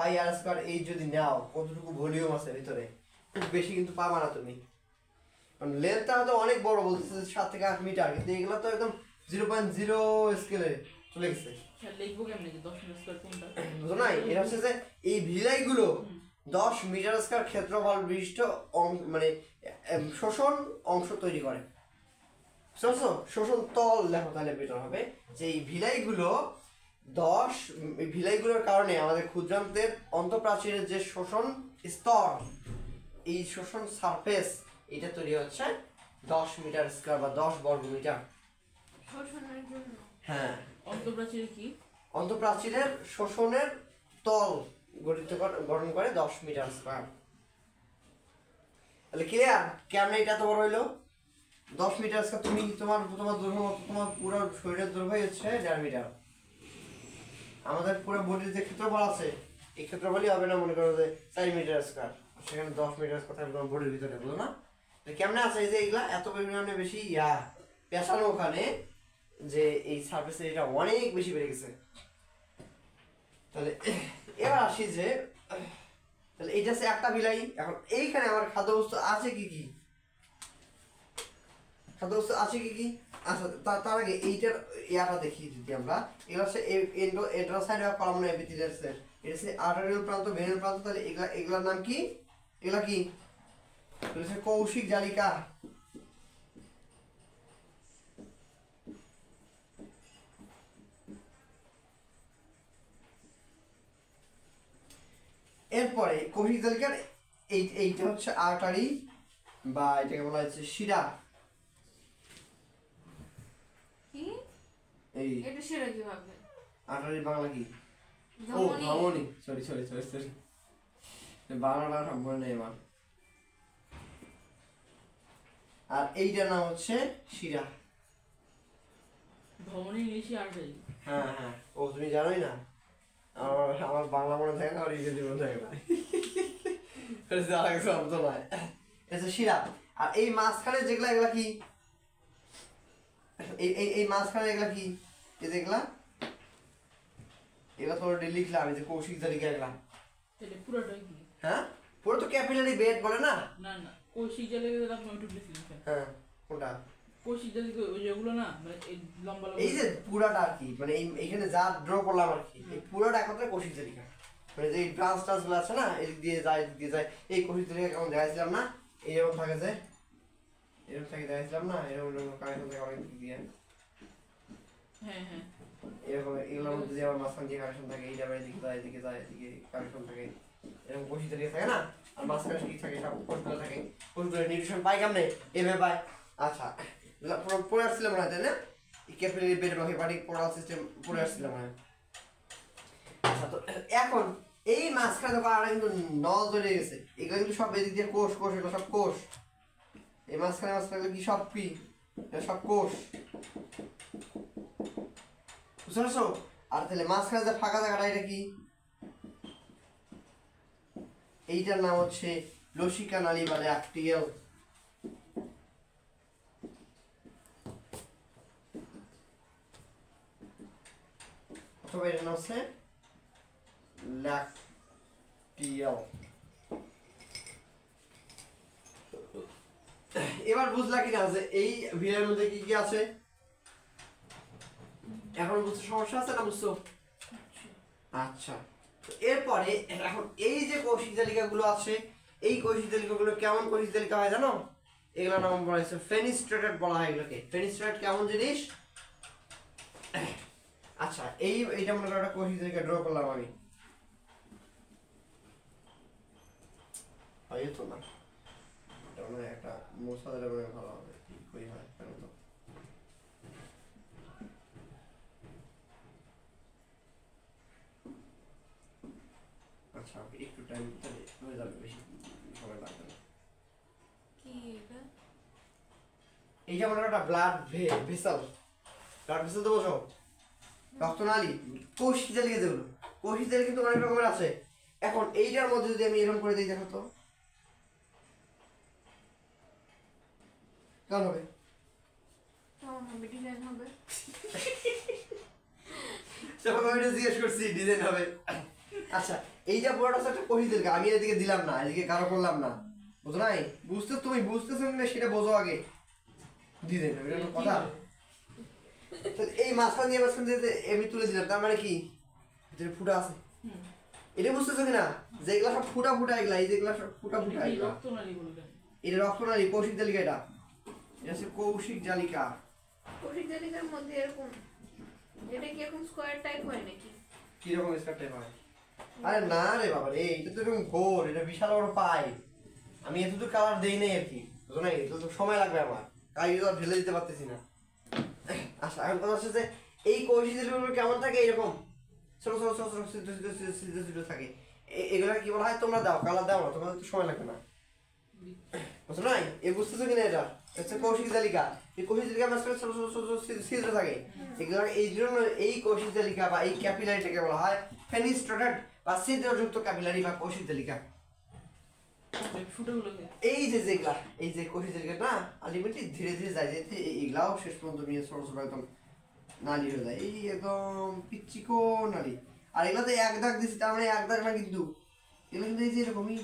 পাই আর স্কয়ার এই যদি নাও কতটুকু ভলিউম আছে ভিতরে, খুব বেশি কিন্তু পাবা না তুমি, কারণ লেন্থটা হয়তো অনেক বড় বলতেছে 7 থেকে 8 মিটার, কিন্তু এগুলো তো একদম 0.0 স্কেলে চলে গেছে। লিখবো কেমনে যে 10 মিটার স্কয়ার কোনটা? বুঝো নাই? এটা হচ্ছে যে এই ভিলাইগুলো 10 মিটার স্কয়ার ক্ষেত্রফল বিশিষ্ট মানে শোষণ অংশ তৈরি করে। বুঝছো? শোষণ তল লেখো তাহলে বেটার হবে, যে এই ভিলাইগুলো 10 ভিলাইগুলোর কারণে আমাদের ক্ষুদ্রান্তের অন্তঃপ্রাচীরের যে শোষণ স্তর, এই শোষণ সারফেস এটা তৈরি হচ্ছে 10 মিটার স্কয়ার বা 10 বর্গ মিটার। শোষণের জন্য। হ্যাঁ, অন্তঃপ্রাচীর কি? অন্তঃপ্রাচীরের শোষণের তল গঠন করে 10 মিটার স্কয়ার। তাহলে ক্লিয়ার? কেমন এটা তোমার হইলো 10 মিটার স্কয়ার? তুমি তোমার দৈর্ঘ্য মতো তোমার পুরো শরীরের দৈর্ঘ্য হচ্ছে 1.5 মিটার। আমাদের পুরো বডির যে ক্ষেত্রফল আছে এই ক্ষেত্রফলই হবে না মনে করো যে 4 মিটার স্কয়ার, সেখানে 10 মিটার স্কয়ার থাকবে তোমার বডির ভিতরে, বুঝো না? কেমনে আছে এই যে এগুলা এত পরিমাণে বেশি পেছানো ওখানে, যে এই সারফেসের এটা অনেক বেশি বেড়ে গেছে। তাহলে এবার আসি যে তাহলে এইটা হচ্ছে একটা ভিলাই। এখন এইখানে আমার খাদ্যবস্তু আছে কি কি, খাদ্যবস্তু আছে কি কি? আচ্ছা তার আগে এইটার ইয়াটা দেখি যদি আমরা, এগুলো হচ্ছে এন্ডোসাইড বা কলামনা এপিথেলিয়াল সেল, এটা হচ্ছে আর্টারিয়াল প্রান্ত, ভেনাল প্রান্ত। তাহলে এগুলার নাম কি? এগুলা কি? হচ্ছে কৌশিক জালিকা। এরপরে কৌশিক জালিকার এইটা হচ্ছে আর্টারি বা এটাকে বলা হচ্ছে শিরা। কি? এই এটা সেরা কিভাবে? আর্টারি বাংলা কি? ও ধমনী। ধমনী, সরি বাংলাটা সব মনে নেই আমার। আর এইটার নাম হচ্ছে শিরা। ধমনী ইংলিশে আর্টারি। হ্যাঁ, ও তুমি জানোই না? আমার বাংলা মনে থাকে না, আর ইংরেজি মনে থাকে না। আরেক শব্দ নয়, এটা শিরা। আর এই মাঝখানে যেগুলা, এগুলা কি? এই মাঝখানে এগুলা কি? এই যেগুলা, এগুলা তো অলরেডি লিখলাম, এই যে কৌশিক জালিকা এগুলা। তাহলে পুরোটাই কি? হ্যাঁ, পুরো তো ক্যাপিলারি বেড বলে না? না কৌশিক জালিকা আপনি ওইটুকু লিখলেন। হ্যাঁ, কোনটা? কৌশিক জালিকা ওই যেগুলো না, মানে এই লম্বা লম্বা। এই যে পুরাটা আর কি, মানে এইখানে যা ড্র করলাম আর কি, এই পুরাটা একত্রে কৌশিক জালিকা। মানে যে ব্রাঞ্চ টাঞ্চগুলো আছে না, এদিক দিয়ে যায় এদিক দিয়ে যায়, এই কৌশিক জালিকা কেমন দেখাইছিলাম না? এইরকম থাকে যে, এরকম থাকে দেখাইছিলাম না? এরকম কানেকশন থাকে অনেক দিক দিয়ে। হ্যাঁ এরকম এগুলোর মধ্যে যে আবার মাঝখান দিয়ে কানেকশন থাকে, এইটা আবার এদিকে যায় এদিকে যায় এদিকে কানেকশন থাকে, এরকম কৌশিক জালিকা থাকে না? আর মাঝখানে কি থাকে? সব কোষগুলো থাকে। কোষগুলো নিউট্রিশন পাই কেমনে? এভাবে পায়। আচ্ছা, পড়ে আসছিলাম মনে হয়, তাই না? ক্যাপিলারি বেড বা হেপাটিক পোর্টাল সিস্টেম পড়ে আসছিলাম মনে হয়। আচ্ছা, তো এখন এই মাঝখানে দেখো আর কিন্তু নল তৈরি গেছে, এগুলো কিন্তু সব এদিক দিয়ে কোষ, এগুলো সব কোষ। এই মাঝখানে কি সব কি? এটা সব কোষ, বুঝতে পারছো? আর তাহলে মাঝখানে যে ফাঁকা জায়গাটা, এটা কি? এইটার নাম হচ্ছে লসিকা নালী বা ল্যাকটিয়াল। অথবা এটার নাম হচ্ছে ল্যাকটিয়াল। এবার বুঝলা কিনা যে এই ভিড়ের মধ্যে কি কি আছে? এখন বুঝতে সমস্যা আছে না? বুঝছো? আচ্ছা, এরপরে এখন এই যে কৌশিক জালিকাগুলো আছে, এই কৌশিক জালিকাগুলো কেমন কৌশিক জালিকা হয় জানো? এগুলোর নাম বলা হয়েছে ফেনিস্ট্রেটেড বলা হয় এগুলোকে। ফেনিস্ট্রেট কেমন জিনিস? আচ্ছা, এইটা মনে করো একটা কৌশিক জালিকা ড্র করলাম আমি, হয়তো না, এটা মনে হয় একটা মোছা দিলে মনে হয় ভালো হবে। কি কই হয় কেন তো? আচ্ছা, একটু টাইম হয়ে যাবে, বেশি সময় লাগবে না। কি এটা? এইটা মনে একটা ব্লাড ভেসেল, তো বোঝো, রক্তনালী। কৌশিক জালিকা যেগুলো, কৌশিক জালিকা কিন্তু অনেক রকমের আছে। এখন এইটার মধ্যে যদি আমি এরকম করে দিই, দেখো তো কেমন হবে? কেমন হবে? ডিজাইন হবে? যখন আমি এটা জিজ্ঞেস করছি ডিজাইন হবে, আচ্ছা এইটা পুরোটা হচ্ছে একটা কোষিদের আমি এদিকে দিলাম না, এদিকে কারো করলাম না, বুঝো নাই? তুমি বুঝতেছো না সেটা বোঝো আগে, দিয়ে দেন এটা কোনো কথা? তাহলে এই মাঝখান দিয়ে এমনি তুলে দিলাম, তার মানে কি যেটা ফুটা আছে এটা বুঝতেছো কিনা? যে এগুলা সব ফুটা ফুটা, এগুলা এই যেগুলা সব ফুটা ফুটা, এগুলা রক্তনালী বলবেন। এটা রক্তনালী, কৌশিক জালিকা, এটা এটা হচ্ছে কৌশিক জালিকা। কৌশিক জালিকার মধ্যে এরকম, এটা কি এরকম স্কোয়ার টাইপ হয় নাকি? কিরকম স্কার্ট টাইপ হয়? আরে না রে বাবা রে, এটা তো এরকম গোল, এটা বিশাল বড় পাই। আমি এত কালার দেই নাই আর কি, বুঝো নাই? এটা তো সময় লাগবে আমার, কাজ তো আর ঢেলে দিতে পারতেছি না। আচ্ছা এখন কথা হচ্ছে যে এই কৌশিক জালিকাগুলো কেমন থাকে? এরকম ছোট ছোট ছোট ছোট সিদ্ধ সিদ্ধ সিদ্ধ সিদ্ধ সিদ্ধ থাকে। এগুলা কি বলা হয়? তোমরা দাও, কালার দাও না, তোমাদের তো সময় লাগবে না, বুঝছো নাই? এই বুঝতেছো কিনা? এটা হচ্ছে কৌশিক জালিকা। এই কৌশিক জালিকা মাঝখানে ছোট ছোট ছোট ছোট ছিদ্র থাকে। এগুলো এই জন্য এই কৌশিক জালিকা বা এই ক্যাপিলারিটাকে বলা হয় ফেনিস্ট্রেটেড বা ছিদ্রযুক্ত ক্যাপিলারি বা কৌশিক জালিকা। ফুটোগুলোকে এই যে যেগুলা, এই যে কৌশিক জালিকা না, আলটিমেটলি ধীরে ধীরে যায় যেতে এইগুলাও শেষ পর্যন্ত নিয়ে ছোট ছোট একদম নালী হয়ে যায়, এই একদম পিচ্চিকো নালী। আর এগুলাতে এক দাগ দিচ্ছি, তার মানে এক দাগ না কিন্তু, এগুলো কিন্তু এই যে এরকমই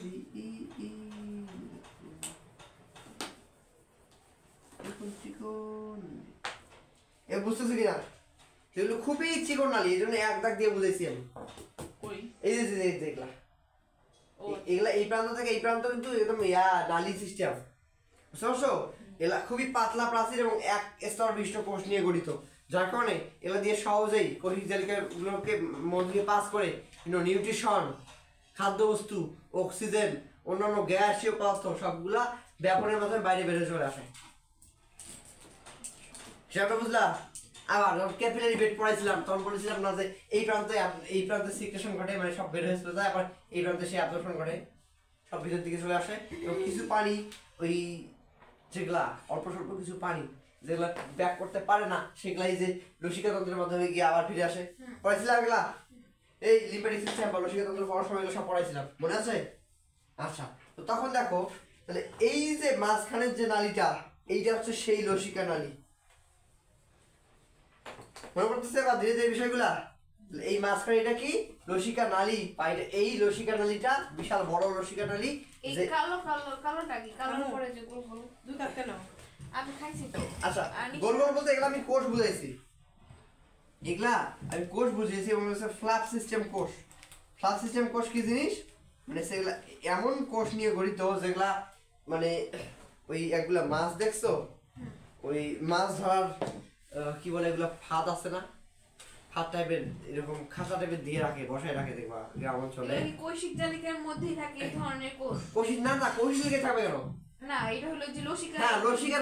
চিকন, এ বুঝতেছো কিনা? এগুলো খুবই চিকন নালী, এই জন্য এক দাগ দিয়ে বুঝাইছি আমি। কই এই যে দেখলা, ও এগুলা এই প্রান্ত থেকে এই প্রান্ত কিন্তু একদম নালী সিস্টেম, বুঝতে পারছো? এগুলা খুবই পাতলা প্রাচীর এবং এক স্তর বিশিষ্ট কোষ নিয়ে গঠিত, যার কারণে এগুলা দিয়ে সহজেই কৌশিক জালিকাগুলোকে মধ্য দিয়ে পাস করে নিউট্রিশন, খাদ্যবস্তু, অক্সিজেন, অন্যান্য গ্যাসীয় পদার্থ সবগুলা ব্যাপনের মাধ্যমে বাইরে বেরিয়ে চলে আসে। সেটা বুঝলা? আবার ক্যাপিলারি বেড পড়াইছিলাম, তখন বলেছিলাম না যে এই প্রান্তে সিক্রেশন ঘটে, মানে সব বের হয়ে চলে যায়, আবার এই প্রান্তে সে অ্যাবজর্পশন ঘটে, সব ভিতর দিকে চলে আসে। এবং কিছু পানি, ওই যেগুলা অল্প স্বল্প কিছু পানি যেগুলা ব্যাক করতে পারে না, সেগুলাই যে লসিকা তন্ত্রের মাধ্যমে গিয়ে আবার ফিরে আসে। পড়াইছিলাম এগুলা, এই লিম্ফ্যাটিক সিস্টেম বা লসিকা তন্ত্র পড়ার সময় এগুলো সব পড়াইছিলাম, মনে আছে? আচ্ছা, তো তখন দেখো তাহলে এই যে মাঝখানের যে নালীটা, এইটা হচ্ছে সেই লসিকা নালী, মনে পড়তেছে বা ধীরে ধীরে বিষয়গুলা? এই মাঝখানে এটা কি? লসিকা নালী, এই লসিকা নালীটা বিশাল বড় লসিকা নালী। এই কালো কালো কালোটা কি? কালোর পরে যে গোল গোল দুই কাপ কেন? আমি খাইছি তো। আচ্ছা, গোল গোল বলতে এগুলা আমি কোষ বুঝাইছি, এগুলা আমি কোষ বুঝিয়েছি, এবং ফ্ল্যাপ সিস্টেম কোষ। ফ্ল্যাপ সিস্টেম কোষ কি জিনিস? মানে সেগুলা এমন কোষ নিয়ে গঠিত যেগুলা মানে ওই একগুলা মাছ দেখছো, ওই মাছ ধরার কি বলে এগুলা, ফাঁদ আছে না, ফাঁদ টাইপের এরকম খাঁচা টাইপের দিয়ে রাখে, বসায় রাখে, দেখবা গ্রাম অঞ্চলে। এই কৌশিক জালিকার মধ্যেই থাকে এই ধরনের কোষ। কৌশিক না না, কৌশিক লেগে থাকবে কেন? না, এটা হলো যে লসিকা। হ্যাঁ, লসিকা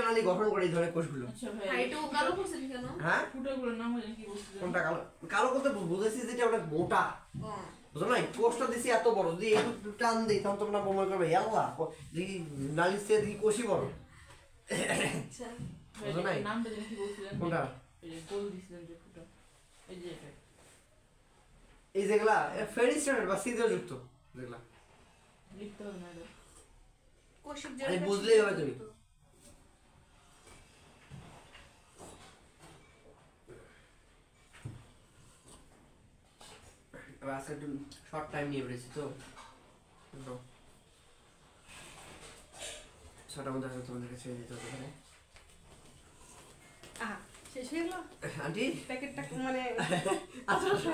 নালী গঠন করে এই ধরনের কোষগুলো। আচ্ছা হ্যাঁ, ভাই এটা কালো করছেন কেন? হ্যাঁ, ফুটোগুলোর নাম হলো কি বলছিলেন? কোনটা কালো? কালো বলতে বুঝেছি যেটা অনেক মোটা, ও, বুঝো না? কোষটা দিছি এত বড়, যদি একটু টান দিই তখন তোমরা মনে করবে আল্লাহ দেখি নালীর চেয়ে দেখি কোষই বড়। আচ্ছা। ভাই, বুঝো নাই? নামটা যেন কি বলছিলেন? কোনটা? এই যে গোল দিছিলেন যে ফুটো, এই যে এটা। এই যেগুলা ফেরিস্ট্রেটেড বা ছিদ্রযুক্ত যেগুলা, লিখতে হবে না এটা। কৌশিক আরে জালিকা বুঝলেই হবে তুমি। এবার আজকে একটু শর্ট টাইম নিয়ে বেরিয়েছি তো, ছটার মধ্যে হয়তো তোমাদেরকে ছেড়ে দিতে হতে পারে। আহা, শেষ হয়ে গেল আন্টি প্যাকেটটা মানে আচ্ছা আচ্ছা,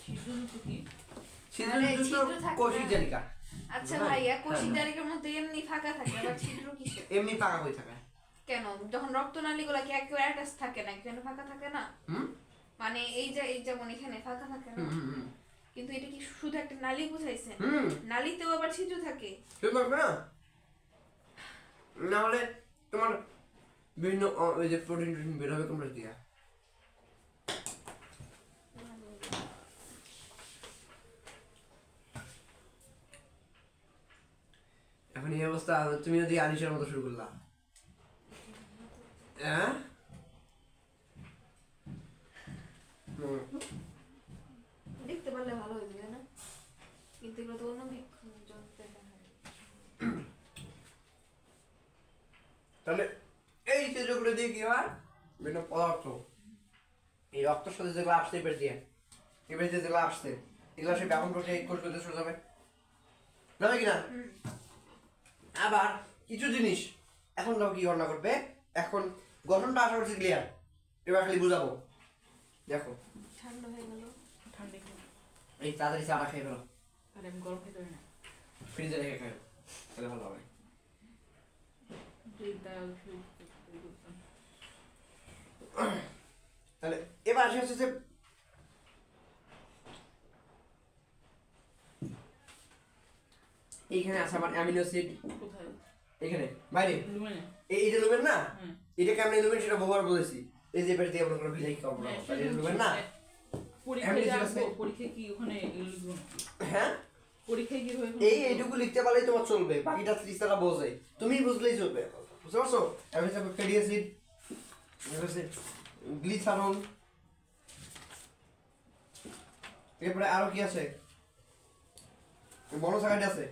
ছিদ্রযুক্ত কি? ছিদ্রযুক্ত ছিদ্র থাকে কৌশিক না? জালিকা আচ্ছা হ্যাঁ, ভাইয়া, কৌশিক হ্যাঁ। জালিকার মধ্যে এমনি ফাঁকা থাকে, আবার ছিদ্র কিসে? এমনি পাকা হয়ে থাকে। কেন? যখন রক্তনালী গুলা কি একেবারে অ্যাটাচ থাকে না, কেন ফাঁকা থাকে না? হুম মানে এই যেমন এখানে ফাঁকা থাকে না, হুম হুম কিন্তু এটা কি শুধু একটা নালী বুঝাইছেন? হুম, নালীতেও আবার ছিদ্র থাকে। কেউ পারবে না, না হলে তোমার বিভিন্ন ওই যে প্রোটিন টোটিন বের হবে তোমরা দিয়া। এখন এই অবস্থা, তুমি যদি আনিসের মতো শুরু করলা, হ্যাঁ দেখতে পারলে ভালো হয়ে যাবে না? কিন্তু এগুলো তো অন্য যন্ত্রে দেখা যায়। তাহলে এই ছিদ্রগুলো দিয়ে কি হয়? বিভিন্ন পদার্থ এই রক্তের সাথে যেগুলো আসতে পেরে দিয়ে এবারে যেগুলো আসছে এগুলো সে ব্যাপন প্রক্রিয়া এই কোষগুলোতে চলে যাবে, যাবে কিনা? আবার কিছু জিনিস এখন দেখো কি গণনা করবে, এখন গঠনটা আশা করছি ক্লিয়ার, এবার খালি বুঝাবো। দেখো ঠান্ডা হয়ে গেল। ঠান্ডা খেয়ে এই তাড়াতাড়ি চাটা খেয়ে ফেলো, আর আমি গরম খেতে পারি না। ফ্রিজে রেখে খাও, তাহলে ভালো হবে। তাহলে এবার আসে হচ্ছে যে এইখানে আছে আমার অ্যামিনো অ্যাসিড, কোথায়? এখানে বাইরে লুমেনে? এইটা লুমেন না, হুম। এটা কেমন লুমেন সেটা বহুবার বলেছি। এই যে দিয়ে মনে করো ভিলাই খাবো না, হ্যাঁ, এটা লুমেন না। পরীক্ষায় Amino acid যাবো, আছে। পরীক্ষায় কি ওখানে এগুলো লিখবো না? হ্যাঁ পরীক্ষায় কি হবে? এইটুকু লিখতে পারলেই তোমার চলবে, বাকিটা ত্রিশটা বোঝে, তুমি বুঝলেই চলবে, বুঝতে পারছো? ফ্যাটি অ্যাসিড, গ্লিসারল, এরপরে আরো কি আছে, মনোস্যাকারাইড আছে।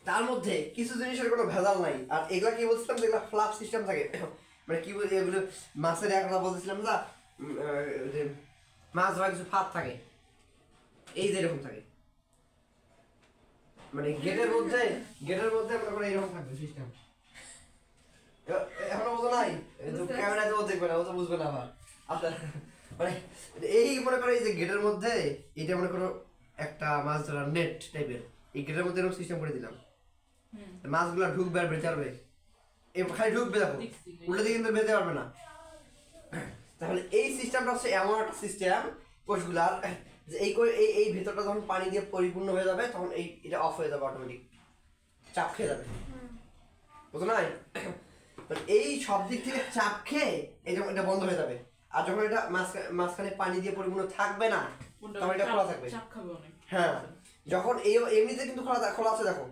তার মধ্যে কিছু জিনিসের কোনো ভেজাল নাই, আর এগুলা কি বলছিলাম, যেগুলা ফ্লাপ সিস্টেম থাকে, মানে কি বলছি এগুলো মাছের একটা বলছিলাম না, যে মাছ ধরা কিছু ফাঁদ থাকে, এই যে এরকম থাকে, মানে গেটের মধ্যে মনে করো এরকম থাকবে সিস্টেম। এখনো বোঝো নাই, ক্যামেরাতে ও দেখবে না, ও তো বুঝবে না আবার। আচ্ছা মানে এই মনে করো এই যে গেটের মধ্যে এটা মনে করো একটা মাছ ধরার নেট টাইপের, এই গেটের মধ্যে এরকম সিস্টেম করে দিলাম, মাছগুলো ঢুকবে আর বেঁচে পারবে, খালি ঢুকবে, দেখো উল্টো দিকে কিন্তু বেঁচে পারবে না। তাহলে এই সিস্টেমটা হচ্ছে এমন একটা সিস্টেম কোষগুলার, যে এই ভেতরটা যখন পানি দিয়ে পরিপূর্ণ হয়ে যাবে তখন এটা অফ হয়ে যাবে, অটোমেটিক চাপ খেয়ে যাবে, বুঝো নাই? এই সব দিক থেকে চাপ খেয়ে এই যখন এটা বন্ধ হয়ে যাবে, আর যখন এটা মাঝখানে পানি দিয়ে পরিপূর্ণ থাকবে না তখন এটা খোলা থাকবে। চাপ খাবে অনেক। হ্যাঁ, যখন এমনিতে কিন্তু খোলা আছে দেখো,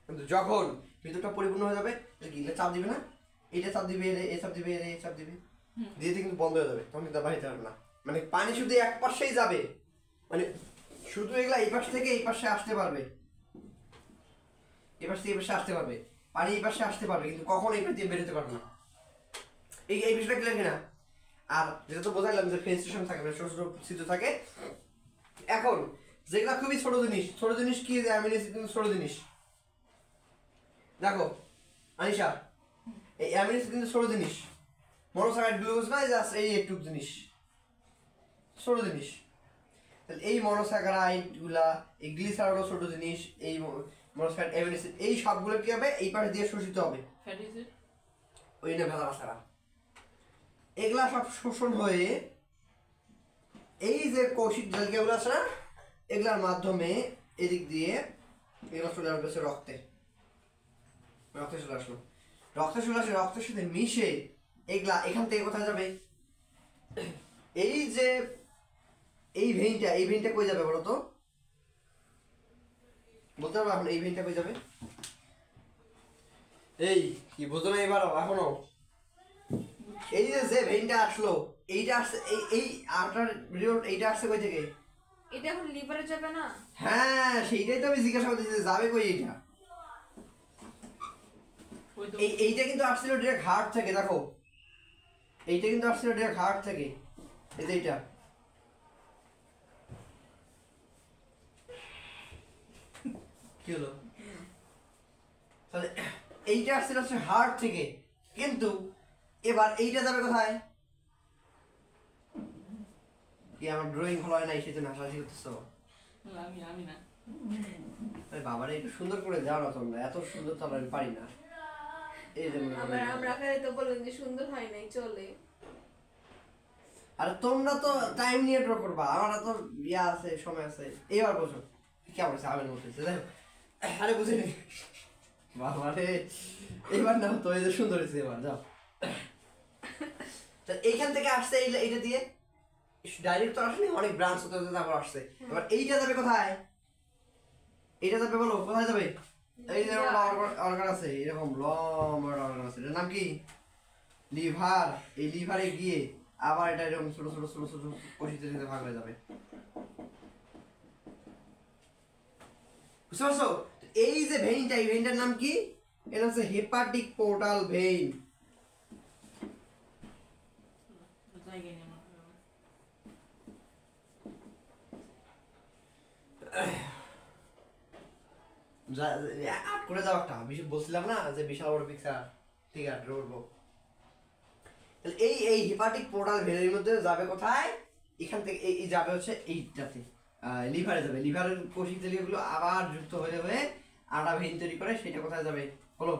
কিন্তু যখন ভিতরটা পরিপূর্ণ হয়ে যাবে গিলে চাপ দিবে না, এইটা চাপ দিবে, এই চাপ দিবে, এই চাপ দিবে, দিয়ে কিন্তু বন্ধ হয়ে যাবে, তখন কিন্তু বাড়িতে পারবে না। মানে পানি শুধু এক পাশেই যাবে, মানে শুধু এগুলা এই পাশ থেকে এই পাশে আসতে পারবে, এই পাশ থেকে এই পাশে আসতে পারবে, পানি এই পাশে আসতে পারবে, কিন্তু কখন এই পাশ দিয়ে বেরোতে পারবে না। এই বিষয়টা ক্লিয়ার কিনা? আর যেটা তো বোঝাইলাম যে ফেন্সেশন থাকে, ছোট ছোট ছিদ্র থাকে। এখন যেগুলা খুবই ছোট জিনিস কি, অ্যামিনো অ্যাসিড কিন্তু ছোট জিনিস। দেখো আনিশা, এই অ্যামিনো অ্যাসিড কিন্তু ছোট জিনিস, মনোস্যাকারাইড গ্লুকোজ না, জাস্ট এই একটু জিনিস, ছোট জিনিস। তাহলে এই মনোস্যাকারাইড গুলা, এই গ্লিসারলও ছোট জিনিস, এই মনোস্যাকারাইড, অ্যামিনো অ্যাসিড, এই সবগুলো কি হবে, এই পাশ দিয়ে শোষিত হবে, ফ্যাটি অ্যাসিড ওই না ভেজাল ছাড়া। এগুলা সব শোষণ হয়ে এই যে কৌশিক জালিকাগুলো আছে না, এগুলার মাধ্যমে এদিক দিয়ে এগুলো চলে আসবে রক্তে চলে আসলো, রক্তের সাথে মিশে এগুলা এখান থেকে কোথায় যাবে, এই যে এই ভেইনটা কই যাবে বলো তো, বলতে পারবো এখন এই ভেইনটা কই যাবে? এই কি বোঝো না এবার এখনো? এই যে ভেইনটা আসলো, এইটা আসছে, এই আর্টার এইটা আসছে কই থেকে? এটা এখন লিভারে যাবে না? হ্যাঁ, সেইটাই তো আমি জিজ্ঞাসা করতেছি, যাবে কই এইটা? এইটা কিন্তু আসছিল ডিরেক্ট হার্ট থেকে, দেখো এইটা কিন্তু আসছিল ডিরেক্ট হার্ট থেকে, এই যে এইটা কি হলো, তাহলে এইটা আসছিল হচ্ছে হার্ট থেকে, কিন্তু এবার এইটা যাবে কোথায়? কি আমার ড্রয়িং ভালো হয় না, সেই জন্য হাসাহাসি করতেছো? আমি না। আরে বাবারে, একটু সুন্দর করে যাও না তোমরা, এত সুন্দর তো আমি পারি না। এই যে আমরা খালি তো বললেন যে সুন্দর হয় নাই, চলে। আর তোমরা তো টাইম নিয়ে ড্র করবা, আমার তো ইয়া আছে, সময় আছে। এবার বসো, কেমন আছে আমের মতো, দেখো। আরে বুঝিনি বাবারে, এবার না তো, এই যে সুন্দর হয়েছে, এবার যাও। এইখান থেকে আসছে এইটা দিয়ে ডাইরেক্ট তো আসেনি, অনেক ব্রাঞ্চ হতে হতে তারপর আসছে। এবার এইটা যাবে কোথায়? এইটা যাবে বলো কোথায় যাবে? এই যে অর্গান আছে, এরকম লম্বা অর্গান আছে, এটার নাম কি? লিভার। এই লিভারে গিয়ে আবার এটা এরকম ছোট ছোট ছোট ছোট কোষিতে ভাগ হয়ে যাবে, বুঝতে পারছো? এই যে ভেইনটা, এই ভেইনটার নাম কি? এটা হচ্ছে হেপাটিক পোর্টাল ভেইন। লাগে নি আমার করে যাও একটা বলছিলাম না যে বিশাল বড় পিকচার, ঠিক আছে বলবো। তাহলে এই হেপাটিক পোর্টাল ভেরির মধ্যে যাবে কোথায়? এখান থেকে এই যাবে হচ্ছে এইটাতে, লিভারে যাবে। লিভারের কোষিক তেলীয়গুলো আবার যুক্ত হয়ে হয়ে আটা ভেইন তৈরি করে, সেটা কোথায় যাবে বলো?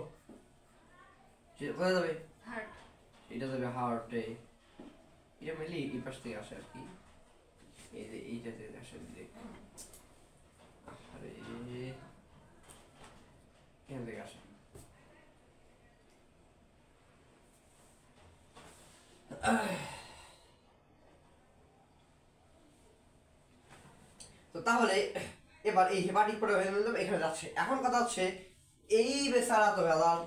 সেটা কোথায় যাবে? হার্ট। এটা যাবে হার্টে। এটা মেনলি এই পাশ থেকে আসে আর কি, এই যে এইটাতে আসে ডিরেক্ট। আরে এখান থেকে আসে। তো তাহলে এবার এই হেপাটিক পোর্টাল এখানে যাচ্ছে। এখন কথা হচ্ছে এই বেচারা তো ভেজাল।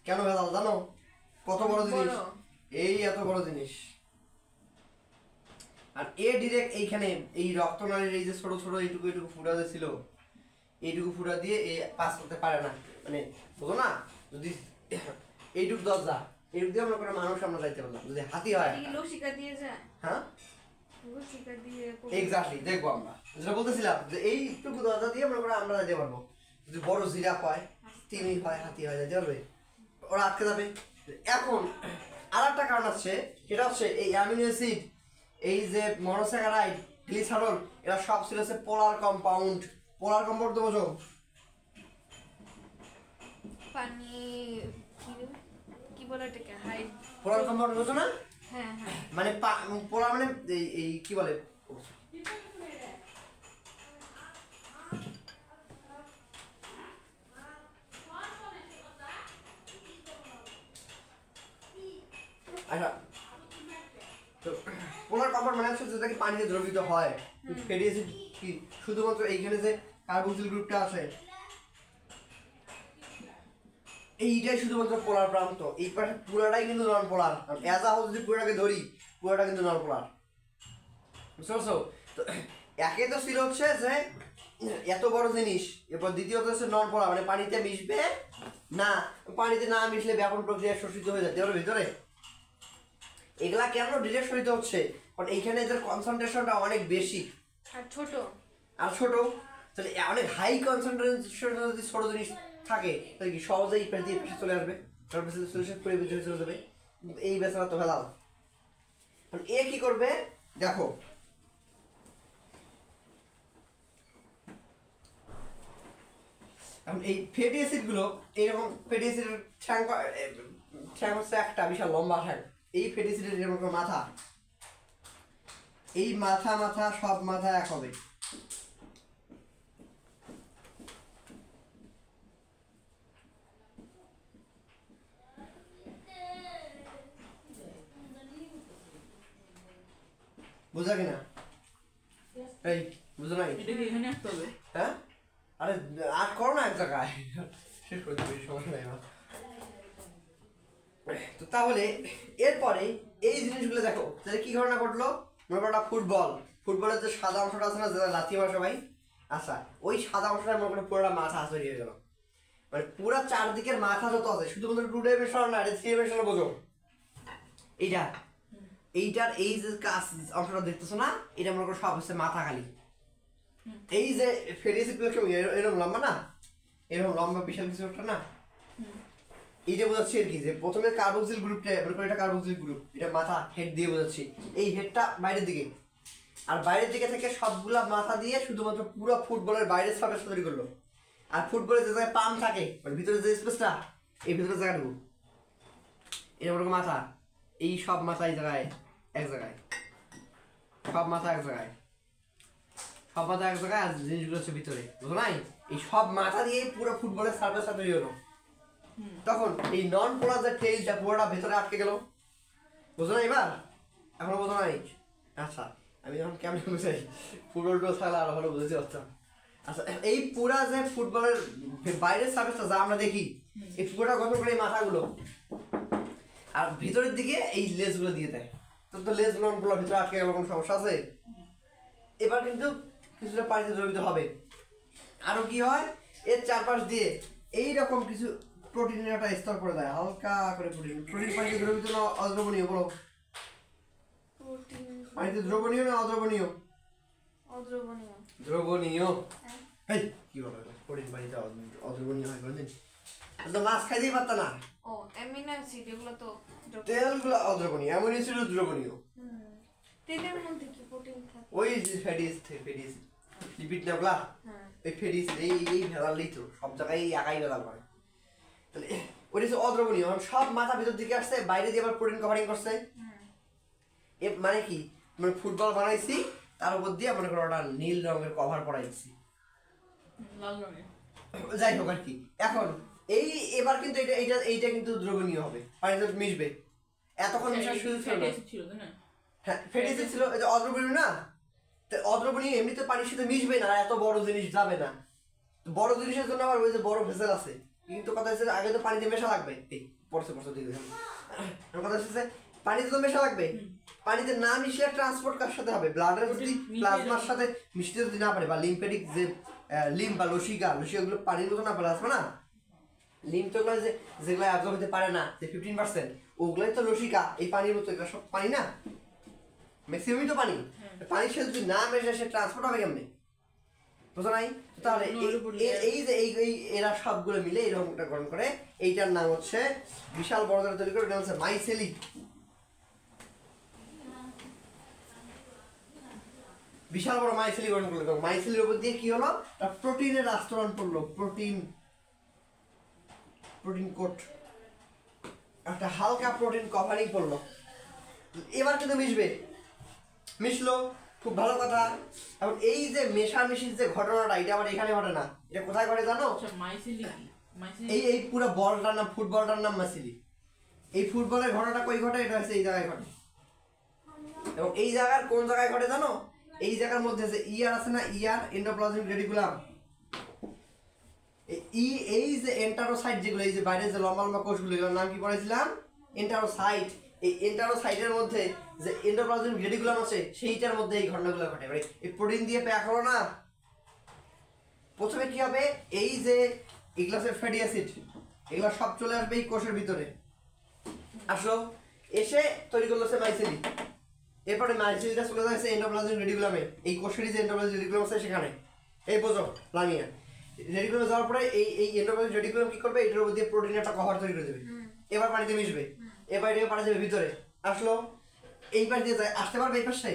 কেন ভেজাল জানো? কত বড় জিনিস, এই এত বড় জিনিস, আর এ ডিরেক্ট এইখানে এই রক্তনালীর এই যে ছোট ছোট এইটুকু এইটুকু ফুটা যে ছিল, এইটুকু ফুটা দিয়ে এ পাস করতে পারে না। মানে বুঝো না, যদি এইটুকু দরজা এইটুকু দিয়ে আমরা কোনো মানুষ আমরা যাইতে পারলাম, যদি হাতি হয় লসিকা দিয়ে যায়। হ্যাঁ লসিকা দিয়ে এক্স্যাক্টলি দেখবো আমরা যেটা বলতেছিলাম যে এইটুকু দরজা দিয়ে আমরা যাইতে পারবো। যদি বড় জিরাফ হয়, তিমি হয়, হাতি হয়, যাইতে পারবে? ওরা আটকে যাবে। এখন আর একটা কারণ আছে, সেটা হচ্ছে এই অ্যামিনো অ্যাসিড, এই যে মনোস্যাকারাইড, গ্লিসারল, এরা সব ছিল হচ্ছে পোলার কম্পাউন্ড। পোলার কম্পাউন্ড তো বোঝো? পানি কি বলে এটাকে? হাইড। পোলার কম্পাউন্ড বোঝো না? হ্যাঁ হ্যাঁ। মানে পোলার মানে এই কি বলে, আচ্ছা তো পোলার কম্পাউন্ড মানে হচ্ছে যেটা কি পানিতে দ্রবীভূত হয়। ফ্যাটি অ্যাসিড কি শুধুমাত্র এইখানে যে কার্বক্সিল গ্রুপটা আছে, এইটাই শুধুমাত্র পোলার প্রান্ত। এই পাশে পুরাটাই কিন্তু নন পোলার। অ্যাজ আ হোল যদি পুরাটাকে ধরি, পুরাটা কিন্তু নন পোলার। বুঝতে পারছো? তো একে তো ছিল হচ্ছে যে এত বড় জিনিস, এরপর দ্বিতীয়ত হচ্ছে নন পোলার, মানে পানিতে মিশবে না, পানিতে না মিশলে ব্যাপন প্রক্রিয়ায় শোষিত হয়ে যাচ্ছে ওর ভিতরে। এগুলা কেন ডিরেক্ট শোষিত হচ্ছে? কারণ এইখানে এদের কনসেন্ট্রেশনটা অনেক বেশি আর ছোট। তাহলে অনেক হাই কনসেন্ট্রেশন যদি ছোট জিনিস থাকে তাহলে কি সহজেই পেশে চলে আসবে, চলে যাবে। এই বেচারা তো ভেলাল। এ কি করবে দেখো, এখন এই ফ্যাটি অ্যাসিড গুলো এইরকম, ফ্যাটি অ্যাসিডের ঠ্যাং হচ্ছে একটা বিশাল লম্বা ঠ্যাং। এই ফ্যাটি অ্যাসিডের যেমন মাথা, এই মাথা সব মাথা এক হবে। বুঝা কিনা? এই বুঝো নাই? এটা কি এখানে আসতে হবে? হ্যাঁ, আরে আট করো না এক জায়গায়, শেষ করে দিবি, সময় নাই আমার। তো তাহলে এরপরে এই জিনিসগুলো দেখো, তাহলে কি ঘটনা ঘটলো? মনে করো ফুটবলের যে সাদা অংশটা আছে না, যেটা লাথি মারা সবাই, আচ্ছা ওই সাদা অংশটা মনে করো পুরোটা মাথা তৈরি হয়ে গেল। মানে পুরা চারদিকের মাথা যত আছে, শুধুমাত্র 2 ডাইমেনশনাল না, এটা 3 ডাইমেনশনাল বোঝো? এইটার এই যে কাজ অংশটা দেখতেছো না, এটা মনে করো সব হচ্ছে মাথা খালি। এই যে ফ্যাটি অ্যাসিডগুলো কেমন এরকম লম্বা না, এরকম লম্বা বিশাল কিছু একটা না, এইটা বোঝাচ্ছি আর কি, যে প্রথমে কার্বক্সিল গ্রুপটা, এটা কার্বক্সিল গ্রুপ, এটা মাথা হেড দিয়ে বোঝাচ্ছি। এই হেডটা বাইরের দিকে, আর বাইরের দিকে থেকে সবগুলা মাথা দিয়ে শুধুমাত্র পুরো ফুটবলের বাইরের সারফেস তৈরি করলো। আর ফুটবলের যে জায়গায় পাম্প থাকে, মানে ভিতরে যে স্পেসটা, এই ভিতরে জায়গাটুকু, এটা ওরকম মাথা, এই সব মাথা এই জায়গায় এক জায়গায়, সব মাথা এক জায়গায়, সব মাথা এক জায়গায়, আর জিনিসগুলো হচ্ছে ভিতরে, বুঝো নাই? এই সব মাথা দিয়ে পুরো ফুটবলের সারফেসটা তৈরি হলো। তখন এই নন পোলার যে টেইলটা পুরোটা ভেতরে আটকে গেল, বুঝো না এবার? এখনো বোঝো নাই? আচ্ছা আমি যখন কেমন বুঝাই, ফুটবলটা থাকলে আরো ভালো বুঝতে পারতাম। আচ্ছা এই পুরা যে ফুটবলের বাইরের সারফেসটা যা আমরা দেখি, এই পুরোটা গঠন করে এই মাথাগুলো, আর ভিতরের দিকে এই লেজগুলো দিয়ে দেয়। তো লেজ নন পোলার ভিতরে আটকে গেল, কোনো সমস্যা আছে? এবার কিন্তু কিছুটা পানিতে দ্রবীভূত হবে। আরো কি হয়, এর চারপাশ দিয়ে এইরকম কিছু প্রোটিনের একটা স্তর করে দেয়, হালকা করে প্রোটিন পানিতে দ্রবীভূত না অদ্রবণীয় বলো? পানিতে দ্রবণীয় না অদ্রবণীয়? অদ্রবণীয়। দ্রবণীয়। হ্যাঁ। এই কি বলো কঠিন পানিতে অদ্রবণীয় হয় কোনদিন? তো মাছ খাইতেই পারত না। ও অ্যামিনো অ্যাসিড এগুলো তো তেলগুলো অদ্রবণীয়, অ্যামিনো অ্যাসিড দ্রবণীয়। তেলের মধ্যে কি প্রোটিন থাকে? ওই যে ফ্যাটি অ্যাসিড লিপিড না ওগুলা, হ্যাঁ। এই ফ্যাটি অ্যাসিড এই ভেজালই তো সব জায়গায় একাই ভেজাল করে। তাহলে ওই যে অদ্রবণীয় সব মাথা ভিতর দিকে আসছে, বাইরে দিয়ে আবার প্রোটিন কভারিং করছে। এ মানে কি, মানে ফুটবল বানাইছি তার উপর দিয়ে মনে করো ওটা নীল রঙের কভার পরাইছি, লাল রঙের। যাই হোক আর কি। এখন এই এবার কিন্তু এইটা কিন্তু দ্রবণীয় হবে, পানিতে মিশবে। এতক্ষণ মিশার সুযোগ ছিল না। ছিল তাই না? হ্যাঁ ফ্যাটি অ্যাসিড ছিল, এটা অদ্রবণীয় না। তো অদ্রবণীয় এমনিতে পানির সাথে মিশবে না, এত বড় জিনিস যাবে না। বড় জিনিসের জন্য আবার ওই যে বড় ভেসেল আছে, কিন্তু কথা হচ্ছে আগে তো পানিতে মেশা লাগবে। এই পড়ছে দিকে কথা হচ্ছে পানিতে তো মেশা লাগবে। পানিতে না মিশলে ট্রান্সপোর্ট কার সাথে হবে? ব্লাডের যদি প্লাজমার সাথে মিশতে যদি না পারে, বা লিম্ফেটিক যে লিম্ফ বা লসিকাগুলো পানির মতো না পারে আসবে না। লিম্ফ তো যেগুলো অ্যাবজর্ব হতে পারে না, যে 15%, ওগুলোই তো লসিকা, এই পানির মতো। এগুলো সব পানি না, ম্যাক্সিমামই তো পানি। পানির সাথে যদি না মেশে সে ট্রান্সপোর্ট হবে কেমনে? বুঝো নাই? তাহলে এই যে এই এরা সবগুলো মিলে এরকম একটা গঠন করে, এইটার নাম হচ্ছে বিশাল বড় ধরে তৈরি করে, এটা হচ্ছে মাইসেলি। বিশাল বড় মাইসেলি গঠন করলো, এবং মাইসেলির উপর দিয়ে কি হলো, প্রোটিনের আস্তরণ পড়লো, প্রোটিন কোট, একটা হালকা প্রোটিন কভারিং পড়লো। এবার কিন্তু মিশলো, খুব ভালো কথা। এখন এই যে মেশামেশির যে ঘটনাটা, এটা আবার এখানে ঘটে না, এটা কোথায় ঘটে জানো? আচ্ছা মাইসেলি কি? মাইসেলি এই পুরো বলটার নাম, ফুটবলটার নাম মাইসেলি। এই ফুটবলের ঘটনাটা কই ঘটে? এটা হচ্ছে এই জায়গায় ঘটে। এবং এই জায়গার কোন জায়গায় ঘটে জানো? এই জায়গার মধ্যে যে ইয়ার আছে না, ইয়ার এন্ডোপ্লাজমিক রেটিকুলাম, এই যে এন্টারোসাইট যেগুলো, এই যে বাইরে যে লম্বা লম্বা কোষগুলো, এগুলোর নাম কি পড়েছিলাম? এন্টারোসাইট। এই এন্টারোসাইটের মধ্যে যে এন্ডোপ্লাজমিক রেটিকুলাম আছে, সেইটার মধ্যে এই ঘটনাগুলো ঘটে। মানে এই প্রোটিন দিয়ে প্যাক হলো না, প্রথমে কি হবে, এই যে এগুলো আছে ফ্যাটি অ্যাসিড, এগুলো সব চলে আসবে এই কোষের ভিতরে, আসলো এসে তৈরি করলো সে মাইসেলি। এরপরে মাইসেলিটা চলে যাচ্ছে এন্ডোপ্লাজমিক রেটিকুলামে, এই কোষেরই যে এন্ডোপ্লাজমিক রেটিকুলাম আছে সেখানে। এই বোঝো লামিয়া, রেটিকুলামে যাওয়ার পরে এই এন্ডোপ্লাজমিক রেটিকুলাম কি করবে, এটার উপর দিয়ে প্রোটিনের একটা কভার তৈরি করে দেবে। এবার পানিতে মিশবে, এবার এটাকে পানি যাবে ভিতরে, আসলো এই পাশ দিয়ে যায়, আসতে পারবে এই পাশে?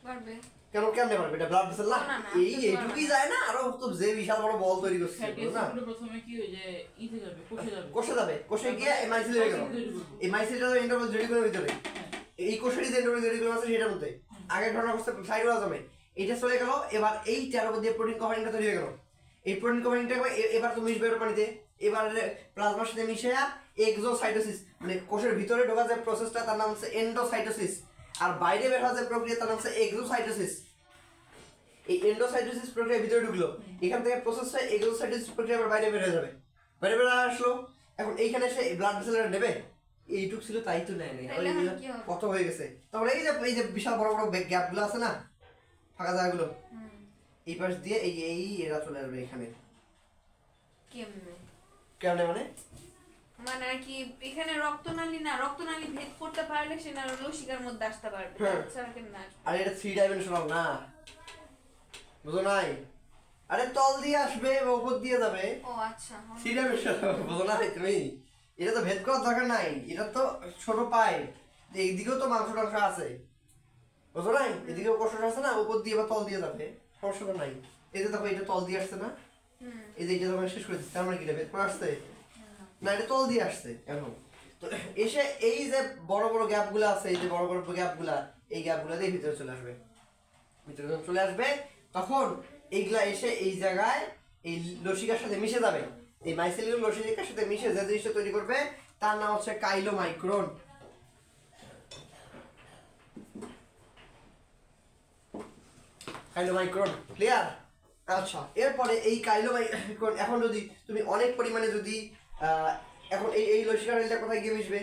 পারবে। কেমনে পারবে? এটা ব্লাড ভেসেল না, এইটুকুই যায় না, আরো তো যে বিশাল বড় বল তৈরি করছে না। প্রথমে কি হয়ে যায়, ইতে যাবে, কোষে যাবে, কোষে গিয়ে এই মাইসেলি হয়ে গেল। এই মাইসেলিটা এন্ডোপ্লাজমিক রেটিকুলামের ভিতরে, এই কোষেরই যে এন্ডোপ্লাজমিক রেটিকুলাম আছে সেটার মধ্যে আগে ঘটনা করছে সাইটোপ্লাজমে, এটা চলে গেল। এবার এই চার উপর দিয়ে প্রোটিন কভারিংটা তৈরি হয়ে গেল। এই প্রোটিন কভারিংটা এবার তো মিশবে ওর পানিতে, এবার প্লাজমার সাথে মিশে এক্সোসাইটোসিস, মানে কোষের ভিতরে ঢোকা যে প্রসেসটা তার নাম হচ্ছে এন্ডোসাইটোসিস, আর বাইরে বের হওয়া যে প্রক্রিয়া তার নাম হচ্ছে এক্সোসাইটোসিস। এই এন্ডোসাইটোসিস প্রক্রিয়ার ভিতরে ঢুকলো, এখান থেকে প্রসেস হয়ে এক্সোসাইটোসিস প্রক্রিয়া আবার বাইরে বের হয়ে যাবে, বাইরে বের আসলো। এখন এইখানে এসে ব্লাড ভেসেলটা নেবে, এইটুক ছিল তাই তো নেয় নাই, কত হয়ে গেছে। তাহলে এই যে বিশাল বড় বড় গ্যাপগুলো আছে না, ফাঁকা জায়গাগুলো, এই পাশ দিয়ে এই এরা চলে আসবে এখানে। কেমনে মানে? মানে আর কি এখানে রক্তনালী ভেদ করতে পারলে সে না লসিকার মধ্যে আসতে পারবে, তাছাড়া কেন না। আর এটা 3 ডাইমেনশনাল না, বুঝো নাই? আরে তল দিয়ে আসবে, উপর দিয়ে যাবে। ও আচ্ছা, 3 ডাইমেনশনাল বুঝো না তুমি? এটা তো ভেদ করার দরকার নাই, এটা তো ছোট পাইপ, এইদিকেও তো মাংস টাংস আছে, বুঝো নাই? এদিকেও কষ্ট আছে না, উপর দিয়ে বা তল দিয়ে যাবে, সমস্যা নাই। এই যে দেখো এটা তল দিয়ে আসছে না, এই যে এটা যখন শেষ করে দিচ্ছে, আমার কি এটা ভেদ করে আসছে না, এটা তল দিয়ে আসছে। এখন তো এসে এই যে বড় বড় গ্যাপগুলো আছে, এই যে বড় বড় গ্যাপগুলা, এই গ্যাপগুলো দিয়ে ভিতরে চলে আসবে। ভিতরে যখন চলে আসবে তখন এইগুলা এসে এই জায়গায় এই লসিকার সাথে মিশে যাবে। এই মাইসেলিয়াম লসিকার সাথে মিশে যে জিনিসটা তৈরি করবে তার নাম হচ্ছে কাইলোমাইক্রন। Chylomicron clear? আচ্ছা, এরপরে এই কাইলোমাইক্রন এখন যদি তুমি অনেক পরিমাণে যদি এখন এই লসিকা নালীটা কোথায় গিয়ে মিশবে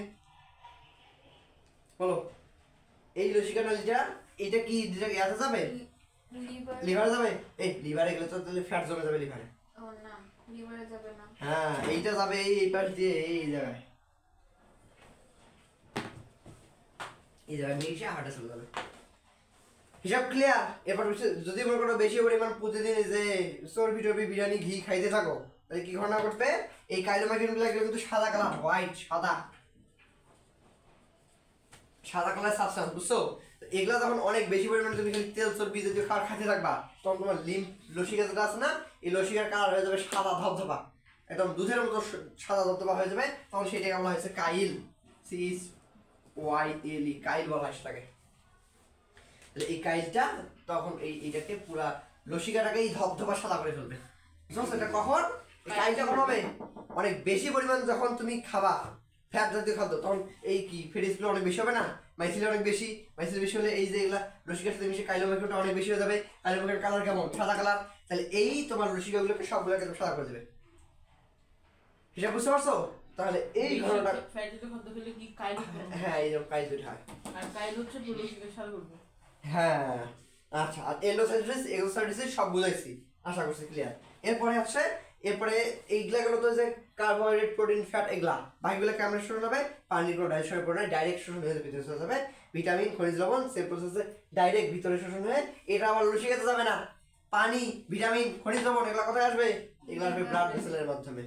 বলো? এই লসিকা নালীটা এটা কি ইয়াতে যাবে, লিভারে যাবে? এই লিভারে গেলে তো তাহলে ফ্যাট জমে যাবে লিভারে। ও না, লিভারে যাবে না। হ্যাঁ, এইটা যাবে এই পাশ দিয়ে এই জায়গায়, এই জায়গায় মিশে হার্টে চলে যাবে। হিসাব ক্লিয়ার? এরপর যদি মনে করো বেশি পরিমাণ প্রতিদিন যে চর্বি টর্বি বিরিয়ানি ঘি খাইতে থাকো, তাহলে কি ঘটনা করবে, এই কাইলোমাইকিনগুলো কিন্তু সাদা কালার, হোয়াইট সাদা কালার সাবস্টেন্স, বুঝছো? এগুলা যখন অনেক বেশি পরিমাণে তুমি খালি তেল চর্বি জাতীয় খাবার খাইতে থাকবা, তখন তোমার লসিকা যেটা আছে না, এই লসিকার কালার হয়ে যাবে সাদা ধবধবা, একদম দুধের মতো সাদা ধবধবা হয়ে যাবে। তখন সেটাকে বলা হয়েছে কাইল, CHYLE, কাইল বলা হয় সেটাকে। এই কাইলটা তখন এইটাকে পুরা লসিকাটাকে এই ধবধবা সাদা করে ফেলবে, বুঝছো? এটা কখন এই কাইলটা কখন হবে, অনেক বেশি পরিমাণ যখন তুমি খাবা ফ্যাট জাতীয় খাদ্য, তখন এই কি ফ্যাটিসগুলো অনেক বেশি হবে না, মাইসিল অনেক বেশি, মাইসিল বেশি হলে এই যে এগুলা লসিকার সাথে মিশে কাইলোমাইকটা অনেক বেশি হয়ে যাবে। কাইলোমাইকের কালার কেমন, সাদা কালার। তাহলে এই তোমার লসিকাগুলোকে সবগুলোকে সাদা করে দেবে। হিসাব বুঝতে পারছো? তাহলে এই ঘটনাটা ফ্যাট জাতীয় খাদ্য খেলে কি কাইল হবে? হ্যাঁ, এইরকম কাইল দুটো হয়। আর কাইল হচ্ছে লসিকার সাথে করবে। হ্যাঁ, আচ্ছা। আর এন্ডোসাইটোসিস এক্সোসাইটোসিস সব বুঝাইছি, আশা করছি ক্লিয়ার। এরপরে এইগুলা গেলো তো যে কার্বোহাইড্রেট, প্রোটিন, ফ্যাট, এগুলা বাকিগুলো কেমন শোষণ হবে, পানির কোনো ডাইরেক্ট শোষণ পড়ে ডাইরেক্ট শোষণ হয়ে ভিতরে চলে যাবে। ভিটামিন, খনিজ লবণ সেল প্রসেসে ডাইরেক্ট ভিতরে শোষণ হয়ে, এটা আবার লসিকাতে যাবে না। পানি, ভিটামিন, খনিজ লবণ এগুলা কোথায় আসবে, এগুলো আসবে ব্লাড ভেসেলের মাধ্যমে,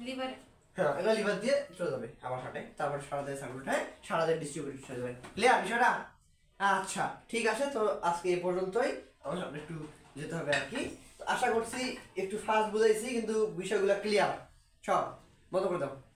লিভারে। হ্যাঁ, এগুলো লিভার দিয়ে চলে যাবে আবার হার্টে, তারপর সারা দেহে সার্কুলেট হয়ে সারা দেহে ডিস্ট্রিবিউট হয়ে যাবে। ক্লিয়ার বিষয়টা? আচ্ছা, ঠিক আছে। তো আজকে এই পর্যন্তই, আমার সামনে একটু যেতে হবে আর কি। আশা করছি একটু ফাস্ট বুঝাইছি, কিন্তু বিষয়গুলো ক্লিয়ার সব। বন্ধ করে দাও।